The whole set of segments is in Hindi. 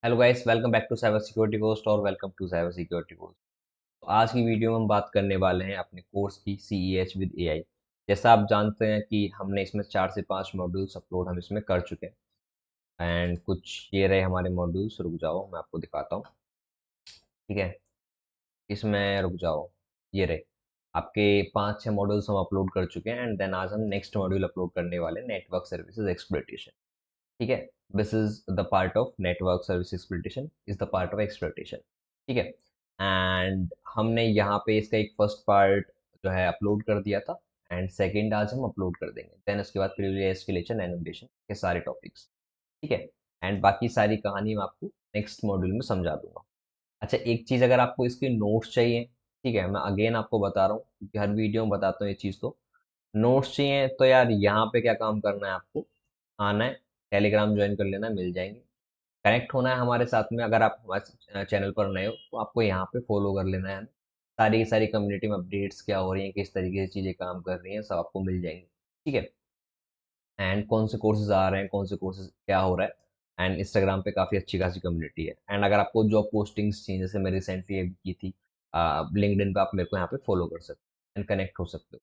Hello guys, welcome back to cyber security course और welcome to cyber security course. तो आज की वीडियो में हम बात करने वाले हैं अपने कोर्स की CEH विद AI। जैसा आप जानते हैं कि हमने इसमें 4 से 5 मॉड्यूल्स अपलोड हम इसमें कर चुके हैं एंड कुछ ये रहे हमारे मॉड्यूल्स। रुक जाओ, मैं आपको दिखाता हूँ। ठीक है, इसमें रुक जाओ, ये रहे आपके 5 6 मॉड्यूल्स हम अपलोड कर चुके हैं एंड देन आज हम नेक्स्ट मॉड्यूल अपलोड करने वाले हैं, नेटवर्क सर्विसेज एक्सप्लॉइटेशन। ठीक है, this is the part of network service exploitation, is the part of exploitation. ठीक है, एंड हमने यहाँ पे इसका एक फर्स्ट पार्ट जो है अपलोड कर दिया था एंड सेकंड आज हम अपलोड कर देंगे। देन उसके बाद प्रिविलेज एस्केलेशन एनुमरेशन के सारे टॉपिक्स। ठीक है, एंड बाकी सारी कहानी मैं आपको नेक्स्ट मॉड्यूल में समझा दूंगा। अच्छा, एक चीज़, अगर आपको इसके नोट्स चाहिए, ठीक है, मैं अगेन आपको बता रहा हूँ क्योंकि हर वीडियो में बताता हूँ ये चीज़। तो नोट्स चाहिए तो यार यहाँ पे क्या काम करना है आपको, आना है, टेलीग्राम ज्वाइन कर लेना, मिल जाएंगे। कनेक्ट होना है हमारे साथ में। अगर आप हमारे चैनल पर नए हो तो आपको यहाँ पे फॉलो कर लेना है। सारी की सारी कम्युनिटी में अपडेट्स क्या हो रही हैं, किस तरीके से चीज़ें काम कर रही हैं, सब आपको मिल जाएंगी। ठीक है, एंड कौन से कोर्सेज आ रहे हैं, कौन से कोर्सेज क्या हो रहा है। एंड इंस्टाग्राम पे काफ़ी अच्छी खासी कम्युनिटी है। एंड अगर आपको जॉब पोस्टिंग्स चाहिए, जैसे मैं रिसेंटली अभी की थी, लिंक्डइन पे आप मेरे को यहाँ पे फॉलो कर सकते हो एंड कनेक्ट हो सकते हो।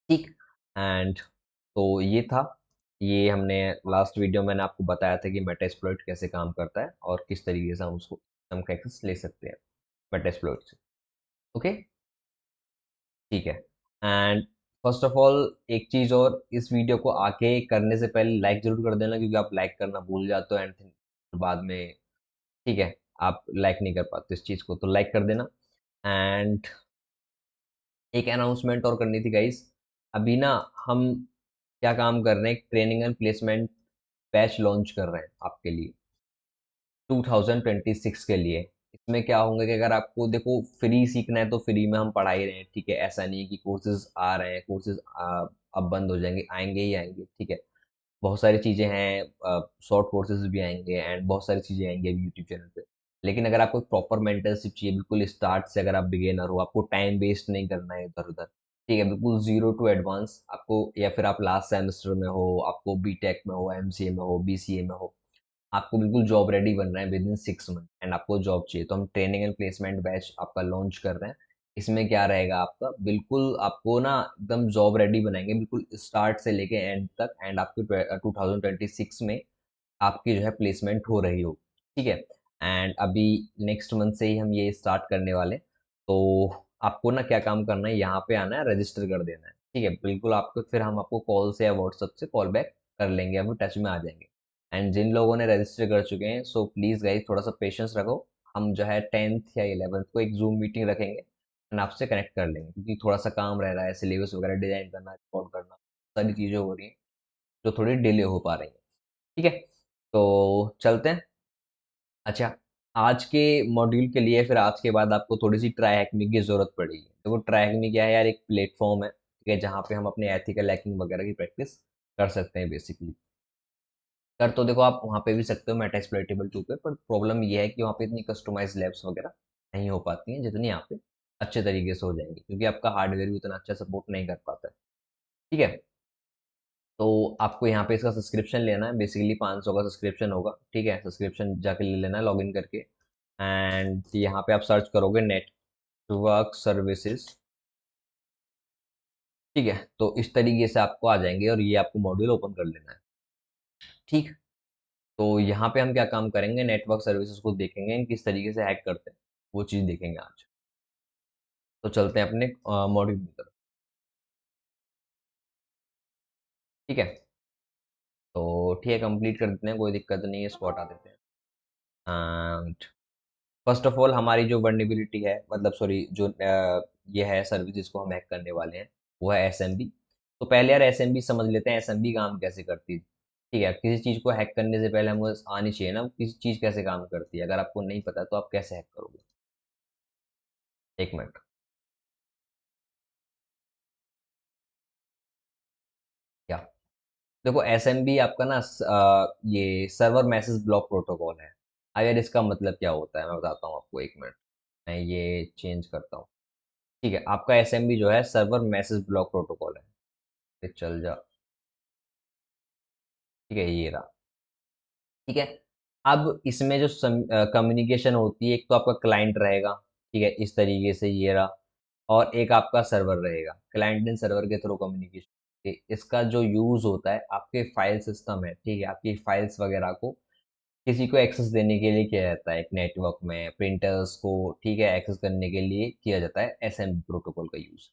ठीक, एंड तो ये था। ये हमने लास्ट वीडियो मैंने आपको बताया था कि मेटास्प्लॉइट कैसे काम करता है और किस तरीके से हम उसको हम का एक्सेस ले सकते हैं मेटास्प्लॉइट से। ओके, ठीक है। एंड फर्स्ट ऑफ ऑल एक चीज़ और, इस वीडियो को आके करने से पहले लाइक जरूर कर देना, क्योंकि आप लाइक करना भूल जाते हो एंड बाद में, ठीक है, आप लाइक नहीं कर पाते इस चीज़ को, तो लाइक कर देना। एंड एक अनाउंसमेंट और करनी थी गाइस। अभी ना हम क्या काम कर रहे हैं, एक training and placement batch launch कर रहे हैं आपके लिए 2026 के लिए। इसमें क्या होंगे कि अगर आपको देखो फ्री सीखना है तो फ्री में हम पढ़ा ही रहे हैं। ठीक है, ऐसा नहीं है कि कोर्सेज आ रहे हैं, कोर्सेज अब बंद हो जाएंगे, आएंगे ही आएंगे। ठीक है, बहुत सारी चीज़ें हैं, शॉर्ट कोर्सेज भी आएंगे एंड बहुत सारी चीज़ें आएंगी अभी यूट्यूब चैनल पे। लेकिन अगर आपको प्रॉपर मेंटरशिप चाहिए, बिल्कुल स्टार्ट से, अगर आप बिगेनर हो, आपको टाइम वेस्ट नहीं करना है इधर उधर, ठीक है, बिल्कुल जीरो टू एडवांस आपको, या फिर आप लास्ट सेमेस्टर में हो, आपको बीटेक में हो, MCA में हो, BCA में हो, आपको बिल्कुल जॉब रेडी बनना है विद इन 6 मंथ एंड आपको जॉब चाहिए, तो हम ट्रेनिंग एंड प्लेसमेंट बैच आपका लॉन्च कर रहे हैं। इसमें क्या रहेगा आपका, बिल्कुल आपको ना एकदम जॉब रेडी बनाएंगे, बिल्कुल स्टार्ट से लेके एंड तक, एंड आपकी 2026 में आपकी जो है प्लेसमेंट हो रही हो। ठीक है, एंड अभी नेक्स्ट मंथ से ही हम ये स्टार्ट करने वाले। तो आपको ना क्या काम करना है, यहाँ पे आना है, रजिस्टर कर देना है। ठीक है, बिल्कुल आपको, फिर हम आपको कॉल से या व्हाट्सअप से कॉल बैक कर लेंगे, हम टच में आ जाएंगे। एंड जिन लोगों ने रजिस्टर कर चुके हैं, सो प्लीज़ गाइज थोड़ा सा पेशेंस रखो। हम जो है 10th या 11th को एक जूम मीटिंग रखेंगे एंड आपसे कनेक्ट कर लेंगे, क्योंकि थोड़ा सा काम रह रहा है, सिलेबस वगैरह डिजाइन करना, रिकॉर्ड करना, सारी चीज़ें हो रही हैं जो थोड़ी डिले हो पा रही हैं। ठीक है, तो चलते हैं। अच्छा, आज के मॉड्यूल के लिए फिर आज के बाद आपको थोड़ी सी ट्राई हैकमी की ज़रूरत पड़ेगी। देखो ट्राई हैकमी क्या है यार, एक प्लेटफॉर्म है, ठीक है, जहाँ पे हम अपने एथिकल हैकिंग वगैरह की प्रैक्टिस कर सकते हैं बेसिकली। कर तो देखो आप वहाँ पे भी सकते हो मेटास्प्लॉइटेबल टू पे, पर प्रॉब्लम ये है कि वहाँ पे इतनी कस्टमाइज लैब्स वगैरह नहीं हो पाती हैं जितनी यहाँ पे अच्छे तरीके से हो जाएंगी, क्योंकि आपका हार्डवेयर भी उतना अच्छा सपोर्ट नहीं कर पाता है। ठीक है, तो आपको यहाँ पे इसका सब्सक्रिप्शन लेना है, बेसिकली 500 का सब्सक्रिप्शन होगा। ठीक है, सब्सक्रिप्शन जाके ले लेना है लॉगिन करके। एंड यहाँ पे आप सर्च करोगे नेटवर्क सर्विसेज। ठीक है, तो इस तरीके से आपको आ जाएंगे और ये आपको मॉड्यूल ओपन कर लेना है। ठीक, तो यहाँ पे हम क्या काम करेंगे, नेटवर्क सर्विसेज को देखेंगे, किस तरीके से हैक करते हैं, वो चीज़ देखेंगे आज। तो चलते हैं अपने मॉड्यूल की तरफ। ठीक है, तो ठीक है, कंप्लीट कर देते हैं, कोई दिक्कत नहीं है, इसको हटा देते हैं। एंड फर्स्ट ऑफ ऑल हमारी जो वर्नेबिलिटी है, मतलब सॉरी, जो ये है सर्विस जिसको हम हैक करने वाले हैं, वो है SMB। तो पहले यार SMB समझ लेते हैं, SMB काम कैसे करती है। ठीक है, किसी चीज़ को हैक करने से पहले हमको आनी चाहिए ना, किसी चीज़ कैसे काम करती है। अगर आपको नहीं पता तो आप कैसे हैक करोगे। एक मिनट, क्या, देखो SMB आपका ना ये सर्वर मैसेज ब्लॉक प्रोटोकॉल है। अगर इसका मतलब क्या होता है मैं बताता हूँ आपको, एक मिनट, मैं ये चेंज करता हूँ। ठीक है, आपका SMB जो है सर्वर मैसेज ब्लॉक प्रोटोकॉल है। ये चल जा, ठीक है, ये रहा। ठीक है, अब इसमें जो कम्युनिकेशन होती है, एक तो आपका क्लाइंट रहेगा, ठीक है, इस तरीके से ये रहा, और एक आपका सर्वर रहेगा, क्लाइंट एंड सर्वर के थ्रू कम्युनिकेशन। इसका जो यूज होता है, आपके फाइल सिस्टम है, ठीक है, आपकी फाइल्स वगैरह को किसी को एक्सेस देने के लिए किया जाता है, एक नेटवर्क में प्रिंटर्स को, ठीक है, एक्सेस करने के लिए किया जाता है एसएमबी प्रोटोकॉल का यूज।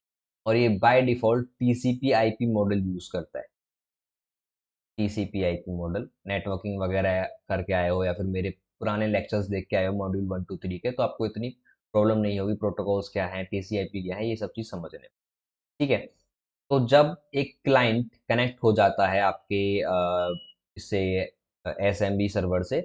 और ये by default TCP IP model use करता है। टीसीपी आईपी मॉडल, नेटवर्किंग वगैरह करके आए हो या फिर मेरे पुराने लेक्चर्स देख के आए हो मॉड्यूल 1 2 3 के, तो आपको इतनी प्रॉब्लम नहीं होगी प्रोटोकॉल्स क्या है, टीसीआईपी क्या है, ये सब चीज़ समझने में। ठीक है। तो जब एक क्लाइंट कनेक्ट हो जाता है आपके इससे एसएमबी सर्वर से,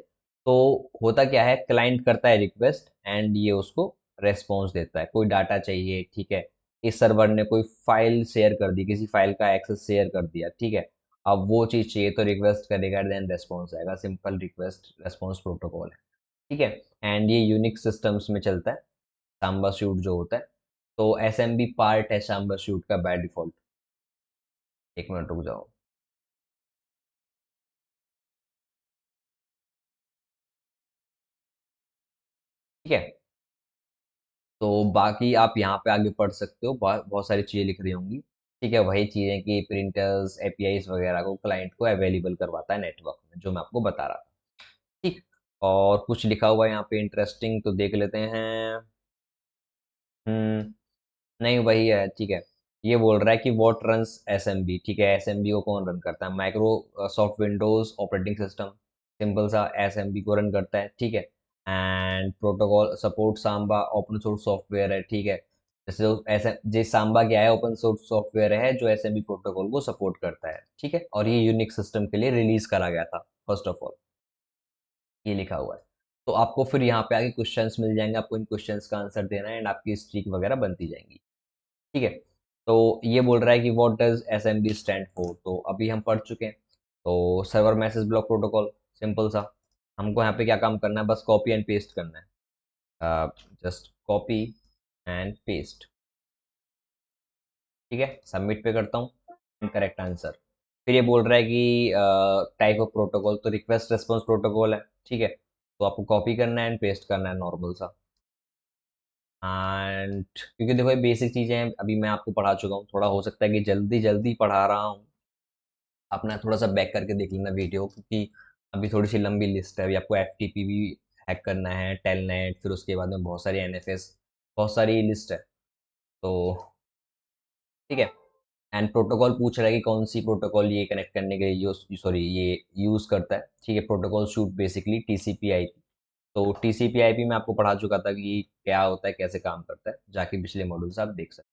तो होता क्या है, क्लाइंट करता है रिक्वेस्ट एंड ये उसको रेस्पॉन्स देता है, कोई डाटा चाहिए, ठीक है, इस सर्वर ने कोई फाइल शेयर कर दी, किसी फाइल का एक्सेस शेयर कर दिया, ठीक है, अब वो चीज़ चाहिए तो रिक्वेस्ट करेगा, देन रेस्पॉन्स आएगा, सिंपल रिक्वेस्ट रेस्पॉन्स प्रोटोकॉल है। ठीक है। एंड ये यूनिक्स सिस्टम्स में चलता है, सांबा सूट जो होता है। तो एसएमबी पार्ट है सांबा सूट का बाय डिफॉल्ट। एक मिनट रुक जाओ। ठीक है। तो बाकी आप यहाँ पे आगे पढ़ सकते हो, बहुत बहुत सारी चीज़ें लिख रही होंगी। ठीक है, वही चीज़ें कि प्रिंटर्स एपीआईज वगैरह को क्लाइंट को अवेलेबल करवाता है नेटवर्क में, जो मैं आपको बता रहा था। ठीक। और कुछ लिखा हुआ है यहाँ पे इंटरेस्टिंग, तो देख लेते हैं। हम्म। नहीं, वही है, ठीक है। ये बोल रहा है कि व्हाट रन्स एसएमबी, ठीक है, एसएमबी को कौन रन करता है, Microsoft Windows operating system, simple सा एसएमबी को रन करता है, ठीक है। And protocol support Samba, open source software है, ठीक है। जैसे ऐसे जे सांबा क्या है, ओपन सोर्स सॉफ्टवेयर है जो एसएमबी प्रोटोकॉल को सपोर्ट करता है, ठीक है, और ये यूनिक सिस्टम के लिए रिलीज करा गया था, फर्स्ट ऑफ ऑल। ये लिखा हुआ है। तो आपको फिर यहाँ पे आगे क्वेश्चंस मिल जाएंगे, आपको इन क्वेश्चंस का आंसर देना है एंड आपकी स्ट्रीक वगैरह बनती जाएंगी। ठीक है। तो ये बोल रहा है कि what does S M B stand for, तो अभी हम पढ़ चुके हैं। तो server message block protocol, simple सा। हमको यहाँ पे क्या काम करना है, बस कॉपी एंड पेस्ट करना है, जस्ट कॉपी एंड पेस्ट। ठीक है, सबमिट पे करता हूँ, करेक्ट आंसर। फिर ये बोल रहा है कि टाइप ऑफ प्रोटोकॉल, तो रिक्वेस्ट रेस्पॉन्स प्रोटोकॉल है, ठीक है, तो आपको कॉपी करना है एंड पेस्ट करना है, नॉर्मल सा। एंड क्योंकि देखो ये बेसिक चीज़ें हैं, अभी मैं आपको पढ़ा चुका हूँ, थोड़ा हो सकता है कि जल्दी जल्दी पढ़ा रहा हूँ, अपना थोड़ा सा बैक करके देख लेना वीडियो, क्योंकि अभी थोड़ी सी लंबी लिस्ट है, अभी आपको एफ टी पी भी हैक करना है, टेलनेट, फिर उसके बाद में बहुत सारी एन एफ एस, बहुत सारी लिस्ट है। तो ठीक है। एंड प्रोटोकॉल पूछ रहा है कि कौन सी प्रोटोकॉल ये कनेक्ट करने के लिए यूज, सॉरी, ये यूज़ करता है, ठीक है, protocol shoot basically TCP IP. तो टीसीपी आईपी में आपको पढ़ा चुका था कि क्या होता है, कैसे काम करता है, जाके पिछले मॉड्यूल से आप देख सकते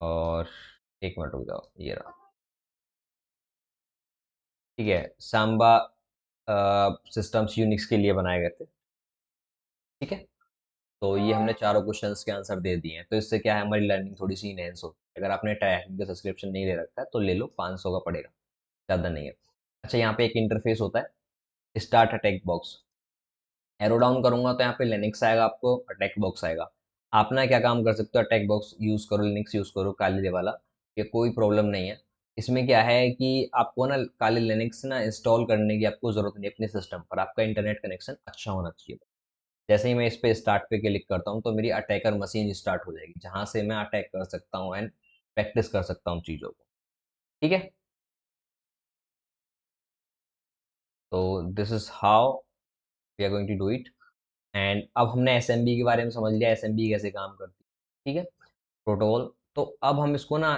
हैं। और एक मिनट रुक जाओ, ये रहा। ठीक है, सांबा सिस्टम्स यूनिक्स के लिए बनाए गए थे। ठीक है। तो ये हमने चारों क्वेश्चंस के आंसर दे दिए हैं, तो इससे क्या है, हमारी लर्निंग थोड़ी सी इनहेंस होती है। अगर आपने ट्रैकिंग का सब्सक्रिप्शन नहीं ले रखा है तो ले लो, 500 का पड़ेगा, ज़्यादा नहीं है। अच्छा, यहाँ पे एक इंटरफेस होता है, start attack box. Arrow down करूंगा तो यहाँ पे लिनक्स आएगा, आपको अटैक बॉक्स आएगा। आप ना क्या काम कर सकते हो, अटैक बॉक्स यूज़ करो, लिनक्स यूज़ करो, काली वाला, ये कोई प्रॉब्लम नहीं है। इसमें क्या है कि आपको ना काली लिनक्स ना इंस्टॉल करने की आपको ज़रूरत नहीं, अपने सिस्टम पर आपका इंटरनेट कनेक्शन अच्छा होना चाहिए। जैसे ही मैं इस पे स्टार्ट पे क्लिक करता हूँ तो मेरी अटैकर मशीन स्टार्ट हो जाएगी, जहाँ से मैं अटैक कर सकता हूँ एंड प्रैक्टिस कर सकता हूँ चीज़ों को। ठीक है। तो this is how we are going to do it. And अब हमने एसएमबी के बारे में समझ लिया, एसएमबी कैसे काम करती है, ठीक है, प्रोटोकॉल। तो अब हम इसको ना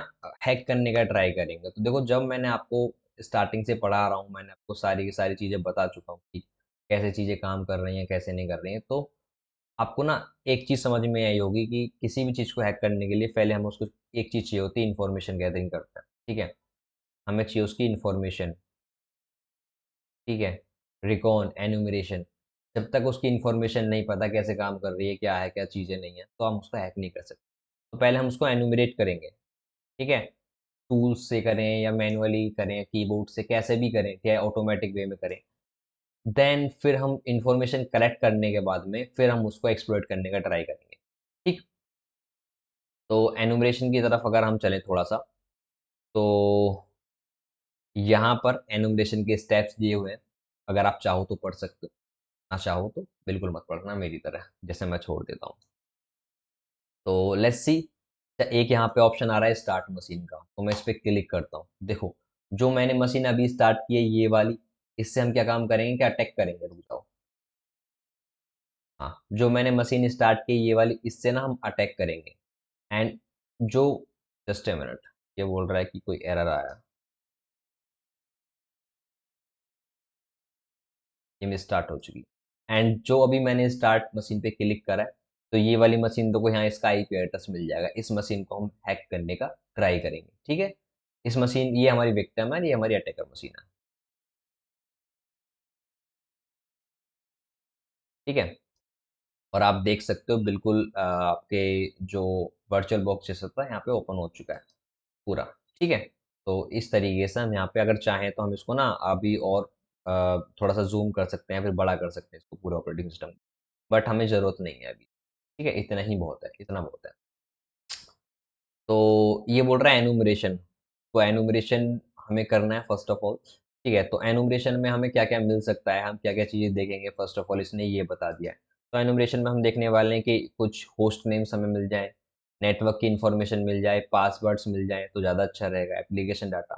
हैक करने का ट्राई करेंगे। तो देखो, जब मैंने आपको स्टार्टिंग से पढ़ा रहा हूँ, मैंने आपको सारी की सारी चीज़ें बता चुका हूँ कि कैसे चीज़ें काम कर रही हैं, कैसे नहीं कर रही हैं, तो आपको ना एक चीज़ समझ में आई होगी कि किसी भी चीज़ को हैक करने के लिए पहले हम उसको एक चीज़ चाहिए होती है, इन्फॉर्मेशन गैदरिंग करते हैं, ठीक है, हमें चाहिए उसकी इन्फॉर्मेशन, ठीक है, रिकॉन एन्यूमरेशन। जब तक उसकी इन्फॉर्मेशन नहीं पता कैसे काम कर रही है, क्या है, क्या चीज़ें नहीं है, तो हम उसको हैक नहीं कर सकते। तो पहले हम उसको एन्यूमरेट करेंगे, ठीक है, टूल्स से करें या मैनुअली करें, कीबोर्ड से, कैसे भी करें, या ऑटोमेटिक वे में करें। देन फिर हम इंफॉर्मेशन कलेक्ट करने के बाद में फिर हम उसको एक्सप्लोइट करने का ट्राई करेंगे। ठीक। तो एनुमरेशन की तरफ अगर हम चलें थोड़ा सा, तो यहाँ पर एनुमरेशन के स्टेप्स दिए हुए हैं। अगर आप चाहो तो पढ़ सकते हो, ना चाहो तो बिल्कुल मत पढ़ना मेरी तरह, जैसे मैं छोड़ देता हूँ। तो लेट्स सी, एक यहाँ पे ऑप्शन आ रहा है स्टार्ट मशीन का, तो मैं इस पे क्लिक करता हूँ। देखो, जो मैंने मशीन अभी स्टार्ट की है ये वाली, इससे हम क्या काम करेंगे, क्या अटैक करेंगे, रुक जाओ। हाँ, जो मैंने मशीन स्टार्ट की ये वाली, इससे ना हम अटैक करेंगे। एंड जो, जस्ट ए मिनट, ये बोल रहा है कि कोई एरर आया, ये में स्टार्ट हो चुकी। एंड जो अभी मैंने स्टार्ट मशीन पे क्लिक करा है, तो ये वाली मशीन तो को यहाँ इसका आईपी एड्रेस मिल जाएगा। इस मशीन को हम हैक करने का ट्राई करेंगे, ठीक है। इस मशीन, ये हमारी विक्टिम है, ये हमारी अटैकर मशीन है, ठीक है। और आप देख सकते हो बिल्कुल आपके जो वर्चुअल बॉक्स जैसा था यहाँ पे ओपन हो चुका है पूरा, ठीक है। तो इस तरीके से हम यहाँ पे अगर चाहें तो हम इसको ना अभी और थोड़ा सा जूम कर सकते हैं, फिर बड़ा कर सकते हैं इसको, पूरा ऑपरेटिंग सिस्टम। बट हमें ज़रूरत नहीं है अभी, ठीक है, इतना ही बहुत है, इतना बहुत है। तो ये बोल रहा है एनुमरेशन, तो एनुमरेशन हमें करना है फर्स्ट ऑफ ऑल, ठीक है। तो एनुमरेशन में हमें क्या क्या मिल सकता है, हम क्या क्या चीज़ें देखेंगे, फर्स्ट ऑफ ऑल इसने ये बता दिया है। तो एनुमरेशन में हम देखने वाले हैं कि कुछ होस्ट नेम्स हमें मिल जाए, नेटवर्क की इंफॉर्मेशन मिल जाए, पासवर्ड्स मिल जाए तो ज़्यादा अच्छा रहेगा, एप्लीकेशन डाटा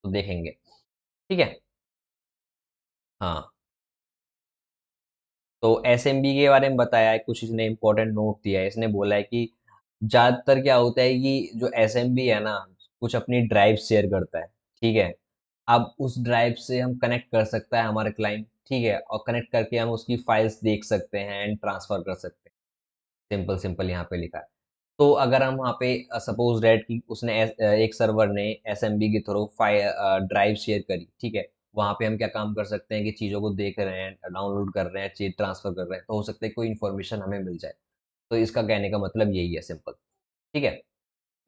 तो देखेंगे, ठीक है। हाँ, तो एसएमबी के बारे में बताया है, कुछ इसने इंपॉर्टेंट नोट दिया है। इसने बोला है कि ज़्यादातर क्या होता है कि जो एसएमबी है ना, कुछ अपनी ड्राइव शेयर करता है, ठीक है। अब उस ड्राइव से हम कनेक्ट कर सकता है हमारे क्लाइंट, ठीक है, और कनेक्ट करके हम उसकी फाइल्स देख सकते हैं एंड ट्रांसफर कर सकते हैं। सिंपल सिंपल यहाँ पे लिखा है। तो अगर हम वहाँ पे सपोज दैट कि उसने एक सर्वर ने एसएमबी के थ्रू फाइल ड्राइव शेयर करी, ठीक है। वहाँ पे हम क्या काम कर सकते हैं कि चीज़ों को देख रहे हैं, डाउनलोड कर रहे हैं, चीज ट्रांसफर कर रहे हैं, तो हो सकता है कोई इन्फॉर्मेशन हमें मिल जाए। तो इसका कहने का मतलब यही है, सिंपल, ठीक है।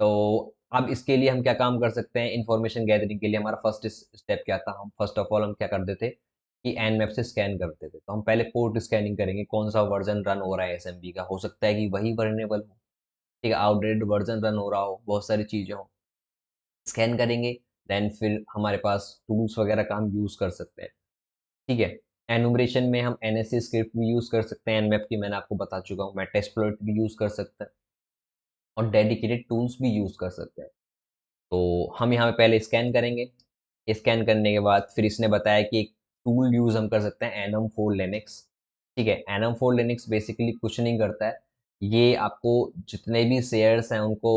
तो अब इसके लिए हम क्या काम कर सकते हैं, इन्फॉर्मेशन गैदरिंग के लिए हमारा फर्स्ट स्टेप क्या था, हम फर्स्ट ऑफ ऑल हम क्या करते थे कि एन मैप से स्कैन करते थे। तो हम पहले पोर्ट स्कैनिंग करेंगे, कौन सा वर्जन रन हो रहा है एसएमबी का, हो सकता है कि वही वर्नेबल हो, ठीक है, आउटडेटेड वर्जन रन हो रहा हो, बहुत सारी चीज़ें हो, स्कैन करेंगे। देन फिर हमारे पास टूल्स वगैरह का हम यूज़ कर सकते हैं, ठीक है। एनुमरेशन में हम एनएससी स्क्रिप्ट भी यूज़ कर सकते हैं, एनमैप की मैंने आपको बता चुका हूँ, मैं टेस्टप्लॉट भी यूज़ कर सकते हैं, और डेडिकेटेड टूल्स भी यूज़ कर सकते हैं। तो हम यहाँ पे पहले स्कैन करेंगे। स्कैन करने के बाद फिर इसने बताया कि एक टूल यूज़ हम कर सकते हैं, एनम फोर लिनक्स, ठीक है। एनम फोर लिनक्स बेसिकली कुछ नहीं करता है, ये आपको जितने भी शेयर्स हैं उनको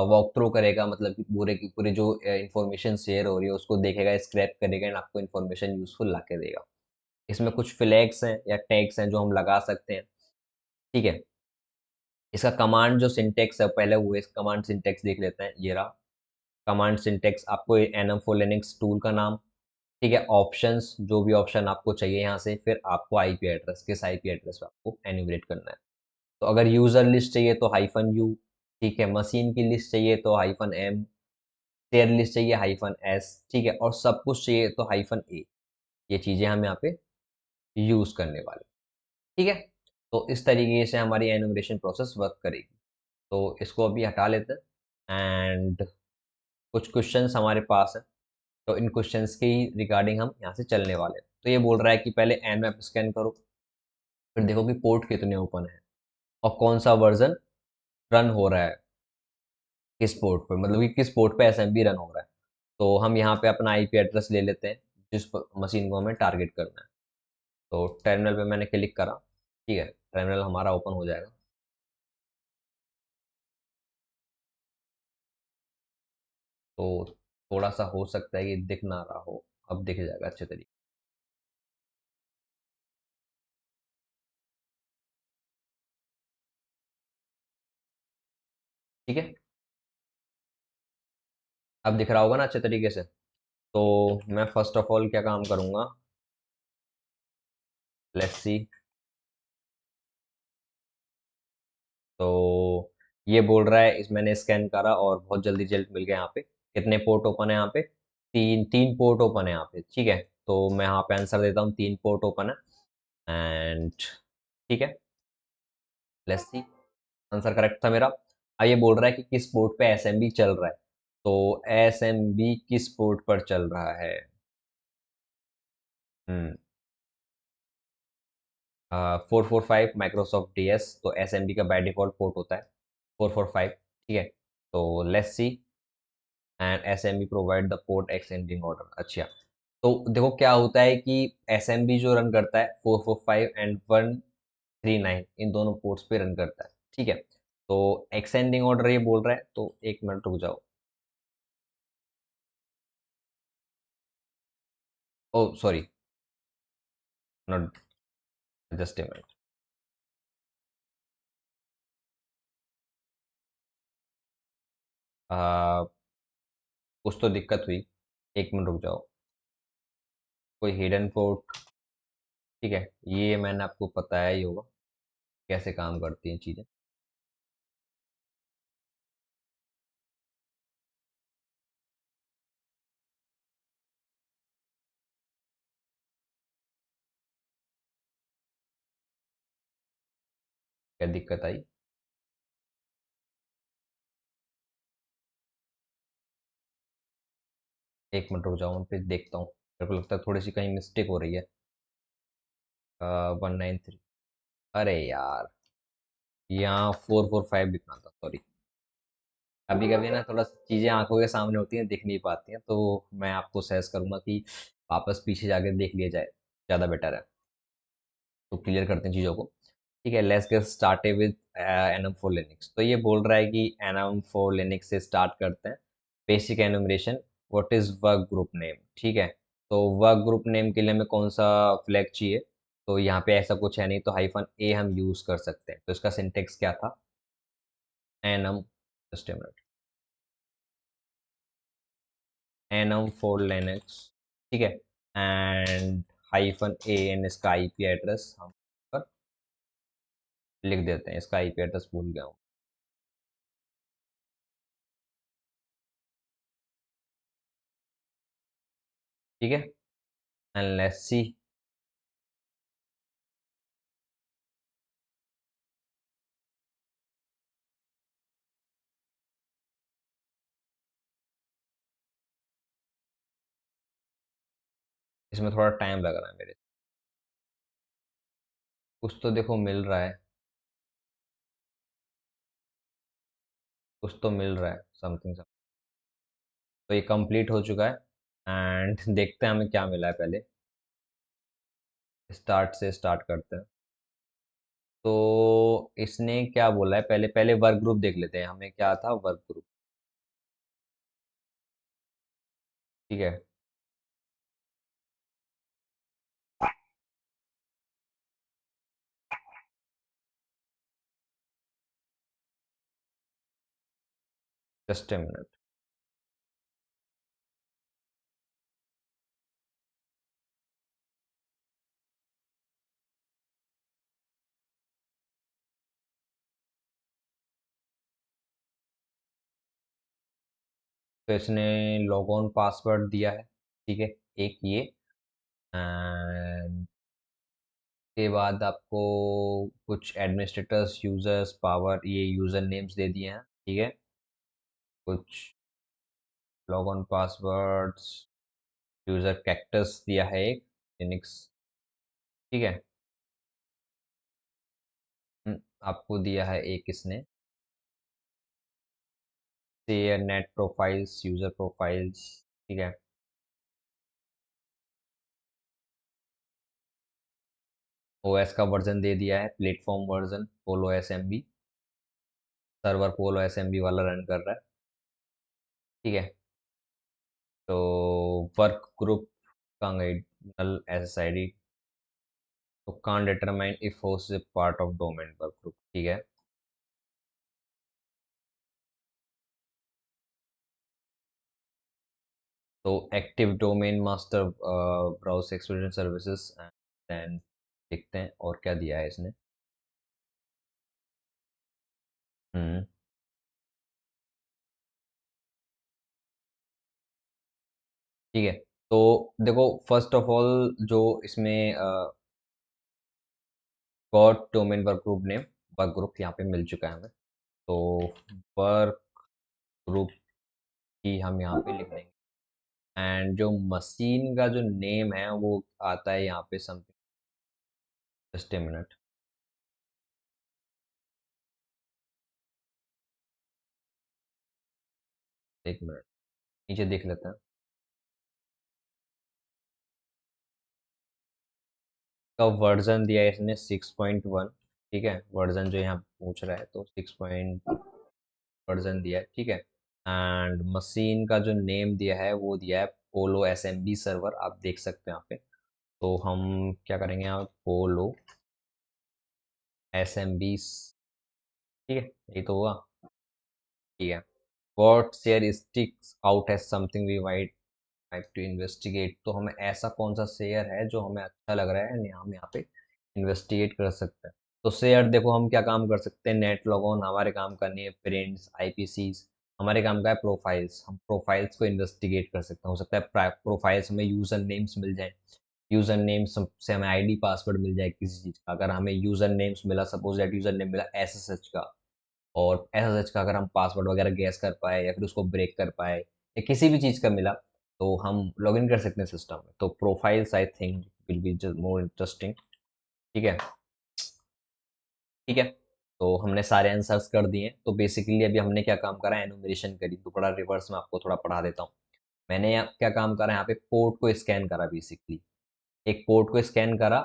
वॉक थ्रू करेगा, मतलब कि पूरे की पूरे जो इंफॉर्मेशन शेयर हो रही है उसको देखेगा, स्क्रैप करेगा एंड आपको इन्फॉर्मेशन यूजफुल ला के देगा। इसमें कुछ फ्लैग्स हैं या टैग्स हैं जो हम लगा सकते हैं, ठीक है। इसका कमांड जो सिंटेक्स है, पहले वो इस कमांड सिंटेक्स देख लेते हैं, ये रहा कमांड सिंटेक्स, आपको एनम फोर लिनक्स टूल का नाम, ठीक है, ऑप्शंस, जो भी ऑप्शन आपको चाहिए यहाँ से, फिर आपको आईपी एड्रेस, किस आईपी एड्रेस पे आपको एन्यूमरेट करना है। तो अगर यूजर लिस्ट चाहिए तो -u, ठीक है, मशीन की लिस्ट चाहिए तो -m, शेयर लिस्ट चाहिए -s, ठीक है, और सब कुछ चाहिए तो -a। ये चीजें हम यहाँ पे यूज करने वाले, ठीक है। तो इस तरीके से हमारी एनुमरेशन प्रोसेस वर्क करेगी। तो इसको अभी हटा लेते हैं एंड कुछ क्वेश्चंस हमारे पास है, तो इन क्वेश्चंस के रिगार्डिंग हम यहाँ से चलने वाले हैं। तो ये बोल रहा है कि पहले एन मैप स्कैन करो, फिर देखो कि पोर्ट कितने ओपन है और कौन सा वर्जन रन हो रहा है किस पोर्ट पे, मतलब कि किस पोर्ट पे एसएमबी रन हो रहा है। तो हम यहाँ पे अपना आईपी एड्रेस ले लेते हैं जिस मशीन को हमें टारगेट करना है। तो टर्मिनल पे मैंने क्लिक करा, ठीक है, टर्मिनल हमारा ओपन हो जाएगा। तो थोड़ा सा हो सकता है कि दिख ना रहा हो, अब दिख जाएगा अच्छे तरीके, ठीक है। अब दिख रहा होगा ना अच्छे तरीके से। तो मैं फर्स्ट ऑफ ऑल क्या काम करूँगा, लेट्स सी। तो ये बोल रहा है, इस मैंने स्कैन करा और बहुत जल्दी रिजल्ट मिल गया। यहाँ पे कितने पोर्ट ओपन है, यहाँ पे तीन तीन पोर्ट ओपन है यहाँ पे, ठीक है। तो मैं यहाँ पे आंसर देता हूँ, तीन पोर्ट ओपन है एंड, ठीक है, लेट्स सी, आंसर करेक्ट था मेरा। अब ये बोल रहा है कि किस पोर्ट पे एसएमबी चल रहा है, तो एसएमबी किस पोर्ट पर चल रहा है। हम्म 445 माइक्रोसॉफ्ट डीएस, तो एसएमबी का बाय डिफॉल्ट पोर्ट होता है 445। ठीक है, तो let's see. And SMB provide the port exchanging order. अच्छा, तो देखो क्या होता है कि एसएमबी जो रन करता है 445 एंड 139 इन दोनों पोर्ट्स पे रन करता है। ठीक है, तो एक्सटेंडिंग ऑर्डर ये बोल रहा है, तो एक मिनट रुक जाओ। Oh sorry, not, just a minute. कुछ तो दिक्कत हुई, एक मिनट रुक जाओ। कोई हिडन पोर्ट। ठीक है, ये मैंने आपको बताया ही होगा कैसे काम करती हैं चीज़ें। क्या दिक्कत आई? एक मिनट रुक जाओ, फिर देखता हूँ। मेरे को लगता है थोड़ी सी कहीं मिस्टेक हो रही है। 193। अरे यार, यहाँ 445 लिखना था, सॉरी। कभी कभी ना थोड़ा चीज़ें आंखों के सामने होती हैं, दिख नहीं पाती हैं, तो मैं आपको सजेस्ट करूंगा कि वापस पीछे जाके देख लिया जाए, ज़्यादा बेटर है। तो क्लियर करते हैं चीज़ों को। ठीक है, let's get started with annum for Linux. तो ये बोल रहा है कि एनम फॉर लिनक्स से स्टार्ट करते हैं। Basic enumeration, what is work group name. ठीक है, तो वर्क ग्रुप नेम के लिए हमें कौन सा फ्लैग चाहिए? तो यहाँ पे ऐसा कुछ है नहीं, तो हाइफन ए हम यूज कर सकते हैं। तो इसका सिंटेक्स क्या था? Annum, just a minute, annum for Linux. ठीक है, एंड हाइफन ए एन इसका आईपी एड्रेस हम पर लिख देते हैं। इसका आईपी एड्रेस भूल गया हूँ। ठीक है, एंड लेट्स सी। इसमें थोड़ा टाइम लग रहा है मेरे। कुछ तो देखो मिल रहा है, कुछ तो मिल रहा है, समथिंग समथिंग। तो ये कंप्लीट हो चुका है, एंड देखते हैं हमें क्या मिला है पहले। स्टार्ट से स्टार्ट करते हैं। तो इसने क्या बोला है, पहले पहले वर्क ग्रुप देख लेते हैं, हमें क्या था वर्क ग्रुप। ठीक है, जस्ट ए मिनट। तो इसने लॉग ऑन पासवर्ड दिया है। ठीक है, एक ये, एंड के बाद आपको कुछ एडमिनिस्ट्रेटर्स, यूजर्स, पावर, ये यूजर नेम्स दे दिए हैं। ठीक है, कुछ log on passwords, user cactus दिया है एक, लिनक्स। ठीक है, आपको दिया है एक इसने share net profiles, user profiles. ठीक है, ओएस का वर्जन दे दिया है, platform version polo S M B, server polo S M B वाला रन कर रहा है। ठीक है, तो वर्क ग्रुप का null S S I D, तो can determine if host is part of domain work group. ठीक है, तो active domain master browse experience services, then देखते हैं और क्या दिया है इसने। हम्म, ठीक है, तो देखो फर्स्ट ऑफ ऑल जो इसमें got domain work group name, work group यहाँ पे मिल चुका है हमें। तो वर्क ग्रुप की हम यहाँ पे लिख देंगे, एंड जो मशीन का जो नेम है वो आता है यहाँ पे समथिंग। Just a minute. एक मिनट, नीचे देख लेते हैं। का वर्जन दिया है इसने 6.1। ठीक है, वर्जन जो यहाँ पूछ रहा है तो 6 वर्जन दिया है, ठीक है। एंड मशीन का जो नेम दिया है वो दिया है पोलो SMB सर्वर, आप देख सकते हैं यहाँ पे। तो हम क्या करेंगे यहाँ, पोलो SMB, ठीक है, ये तो हुआ। ठीक है, what share sticks out as something we would like to investigate. तो हमें ऐसा कौन सा शेयर है जो हमें अच्छा लग रहा है and हम यहाँ पे इन्वेस्टिगेट कर सकते हैं। तो शेयर देखो, हम क्या काम कर सकते हैं, नेट लॉगऑन हमारे काम करनी है, प्रिंट्स IPCs हमारे काम का है, प्रोफाइल्स हम प्रोफाइल्स को इन्वेस्टिगेट कर सकते हैं। हो सकता है प्रोफाइल्स में यूजर नेम्स मिल जाए, यूजर नेम्स से हमें ID पासवर्ड मिल जाए किसी चीज़ का। अगर हमें यूजर नेम्स मिला, सपोज दैट यूजर नेम मिला SSH का, और SSH का अगर हम पासवर्ड वगैरह गैस कर पाए या फिर उसको ब्रेक कर पाए या किसी भी चीज़ का मिला, तो हम लॉगिन कर सकते हैं सिस्टम में। तो profiles I think will be more interesting. ठीक है, ठीक है। तो हमने सारे आंसर्स कर दिए। तो बेसिकली अभी हमने क्या काम करा, एनुमरेशन करी। तो बड़ा रिवर्स में आपको थोड़ा पढ़ा देता हूँ। मैंने यहाँ क्या काम करा, यहाँ पे पोर्ट को स्कैन करा बेसिकली। एक पोर्ट को स्कैन करा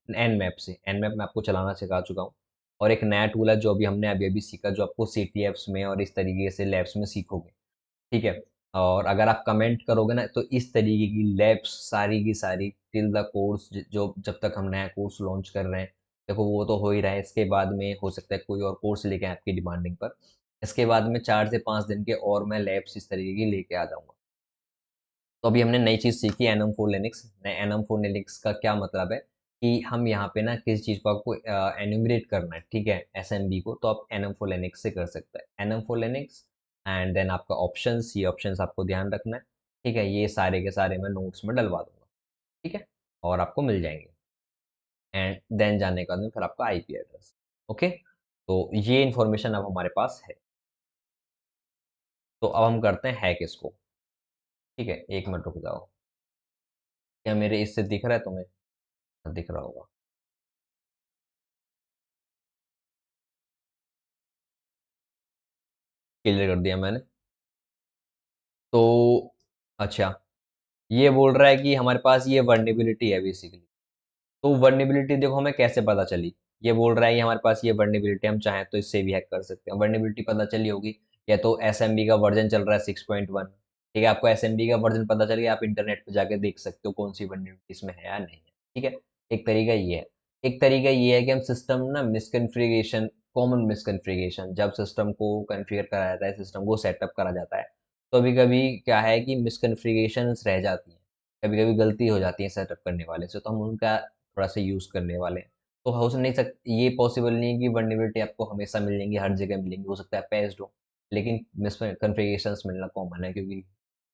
एन मैप से। एन मैप मैं आपको चलाना सिखा चुका हूँ। और एक नया टूल है जो अभी हमने अभी अभी सीखा, जो आपको CTFs में और इस तरीके से लैब्स में सीखोगे। ठीक है। और अगर आप कमेंट करोगे ना, तो इस तरीके की लैब्स सारी की सारी टिल द कोर्स, जो जब तक हम नया कोर्स लॉन्च कर रहे हैं, देखो वो तो हो ही रहा है। इसके बाद में हो सकता है कोई और कोर्स लेके आए आपकी डिमांडिंग पर। इसके बाद में 4 से 5 दिन के और मैं लैब्स इस तरीके की लेके आ जाऊंगा। तो अभी हमने नई चीज़ सीखी, annum four Linux. Annum four Linux का क्या मतलब है कि हम यहाँ पे ना किसी चीज़ को आपको एन्यूमरेट करना है, ठीक है, SMB को, तो आप एनम फोर लिनक्स से कर सकते हैं। Enum four Linux and then आपका ऑप्शंस, ये ऑप्शंस आपको ध्यान रखना है। ठीक है, ये सारे के सारे मैं नोट्स में डलवा दूंगा। ठीक है, और आपको मिल जाएंगे। एंड देन जाने के बाद में फिर आपका IP एड्रेस। ओके, तो ये इन्फॉर्मेशन अब हमारे पास है। तो अब हम करते हैं हैक इसको। ठीक है, 1 मिनट रुक जाओ। क्या मेरे इससे दिख रहा है तुम्हें? दिख रहा होगा। क्लियर कर दिया मैंने। तो अच्छा, ये बोल रहा है कि हमारे पास ये वर्नेबिलिटी है बेसिकली। तो वर्नेबिलिटी देखो हमें कैसे पता चली। ये बोल रहा है कि हमारे पास ये वर्नेबिलिटी, हम चाहें तो इससे भी हैक कर सकते हैं। वर्नेबिलिटी पता चली होगी, या तो SMB का वर्जन चल रहा है 6.1। ठीक है, आपको SMB का वर्जन पता चल गया, आप इंटरनेट पे जाके देख सकते हो कौन सी वर्नेबिलिटी इसमें है या नहीं है। ठीक है, एक तरीका ये है। एक तरीका ये है कि हम सिस्टम ना मिसकन्फिगरेशन, कॉमन मिसकन्फिगरेशन, जब सिस्टम को कन्फिगर करा जाता है, सिस्टम को सेटअप करा जाता है, तो कभी कभी क्या है कि मिसकन्फिगरेशंस रह जाती हैं, कभी कभी गलती हो जाती है सेटअप करने वाले से, तो हम उनका थोड़ा सा यूज़ करने वाले हैं। तो हो नहीं सकता, ये पॉसिबल नहीं है कि वर्नेबिलिटी आपको हमेशा मिल जाएंगी, हर जगह मिलेंगी। हो सकता है पेस्ट हो, लेकिन मिसकन्फिगरेशंस मिलना कॉमन है, क्योंकि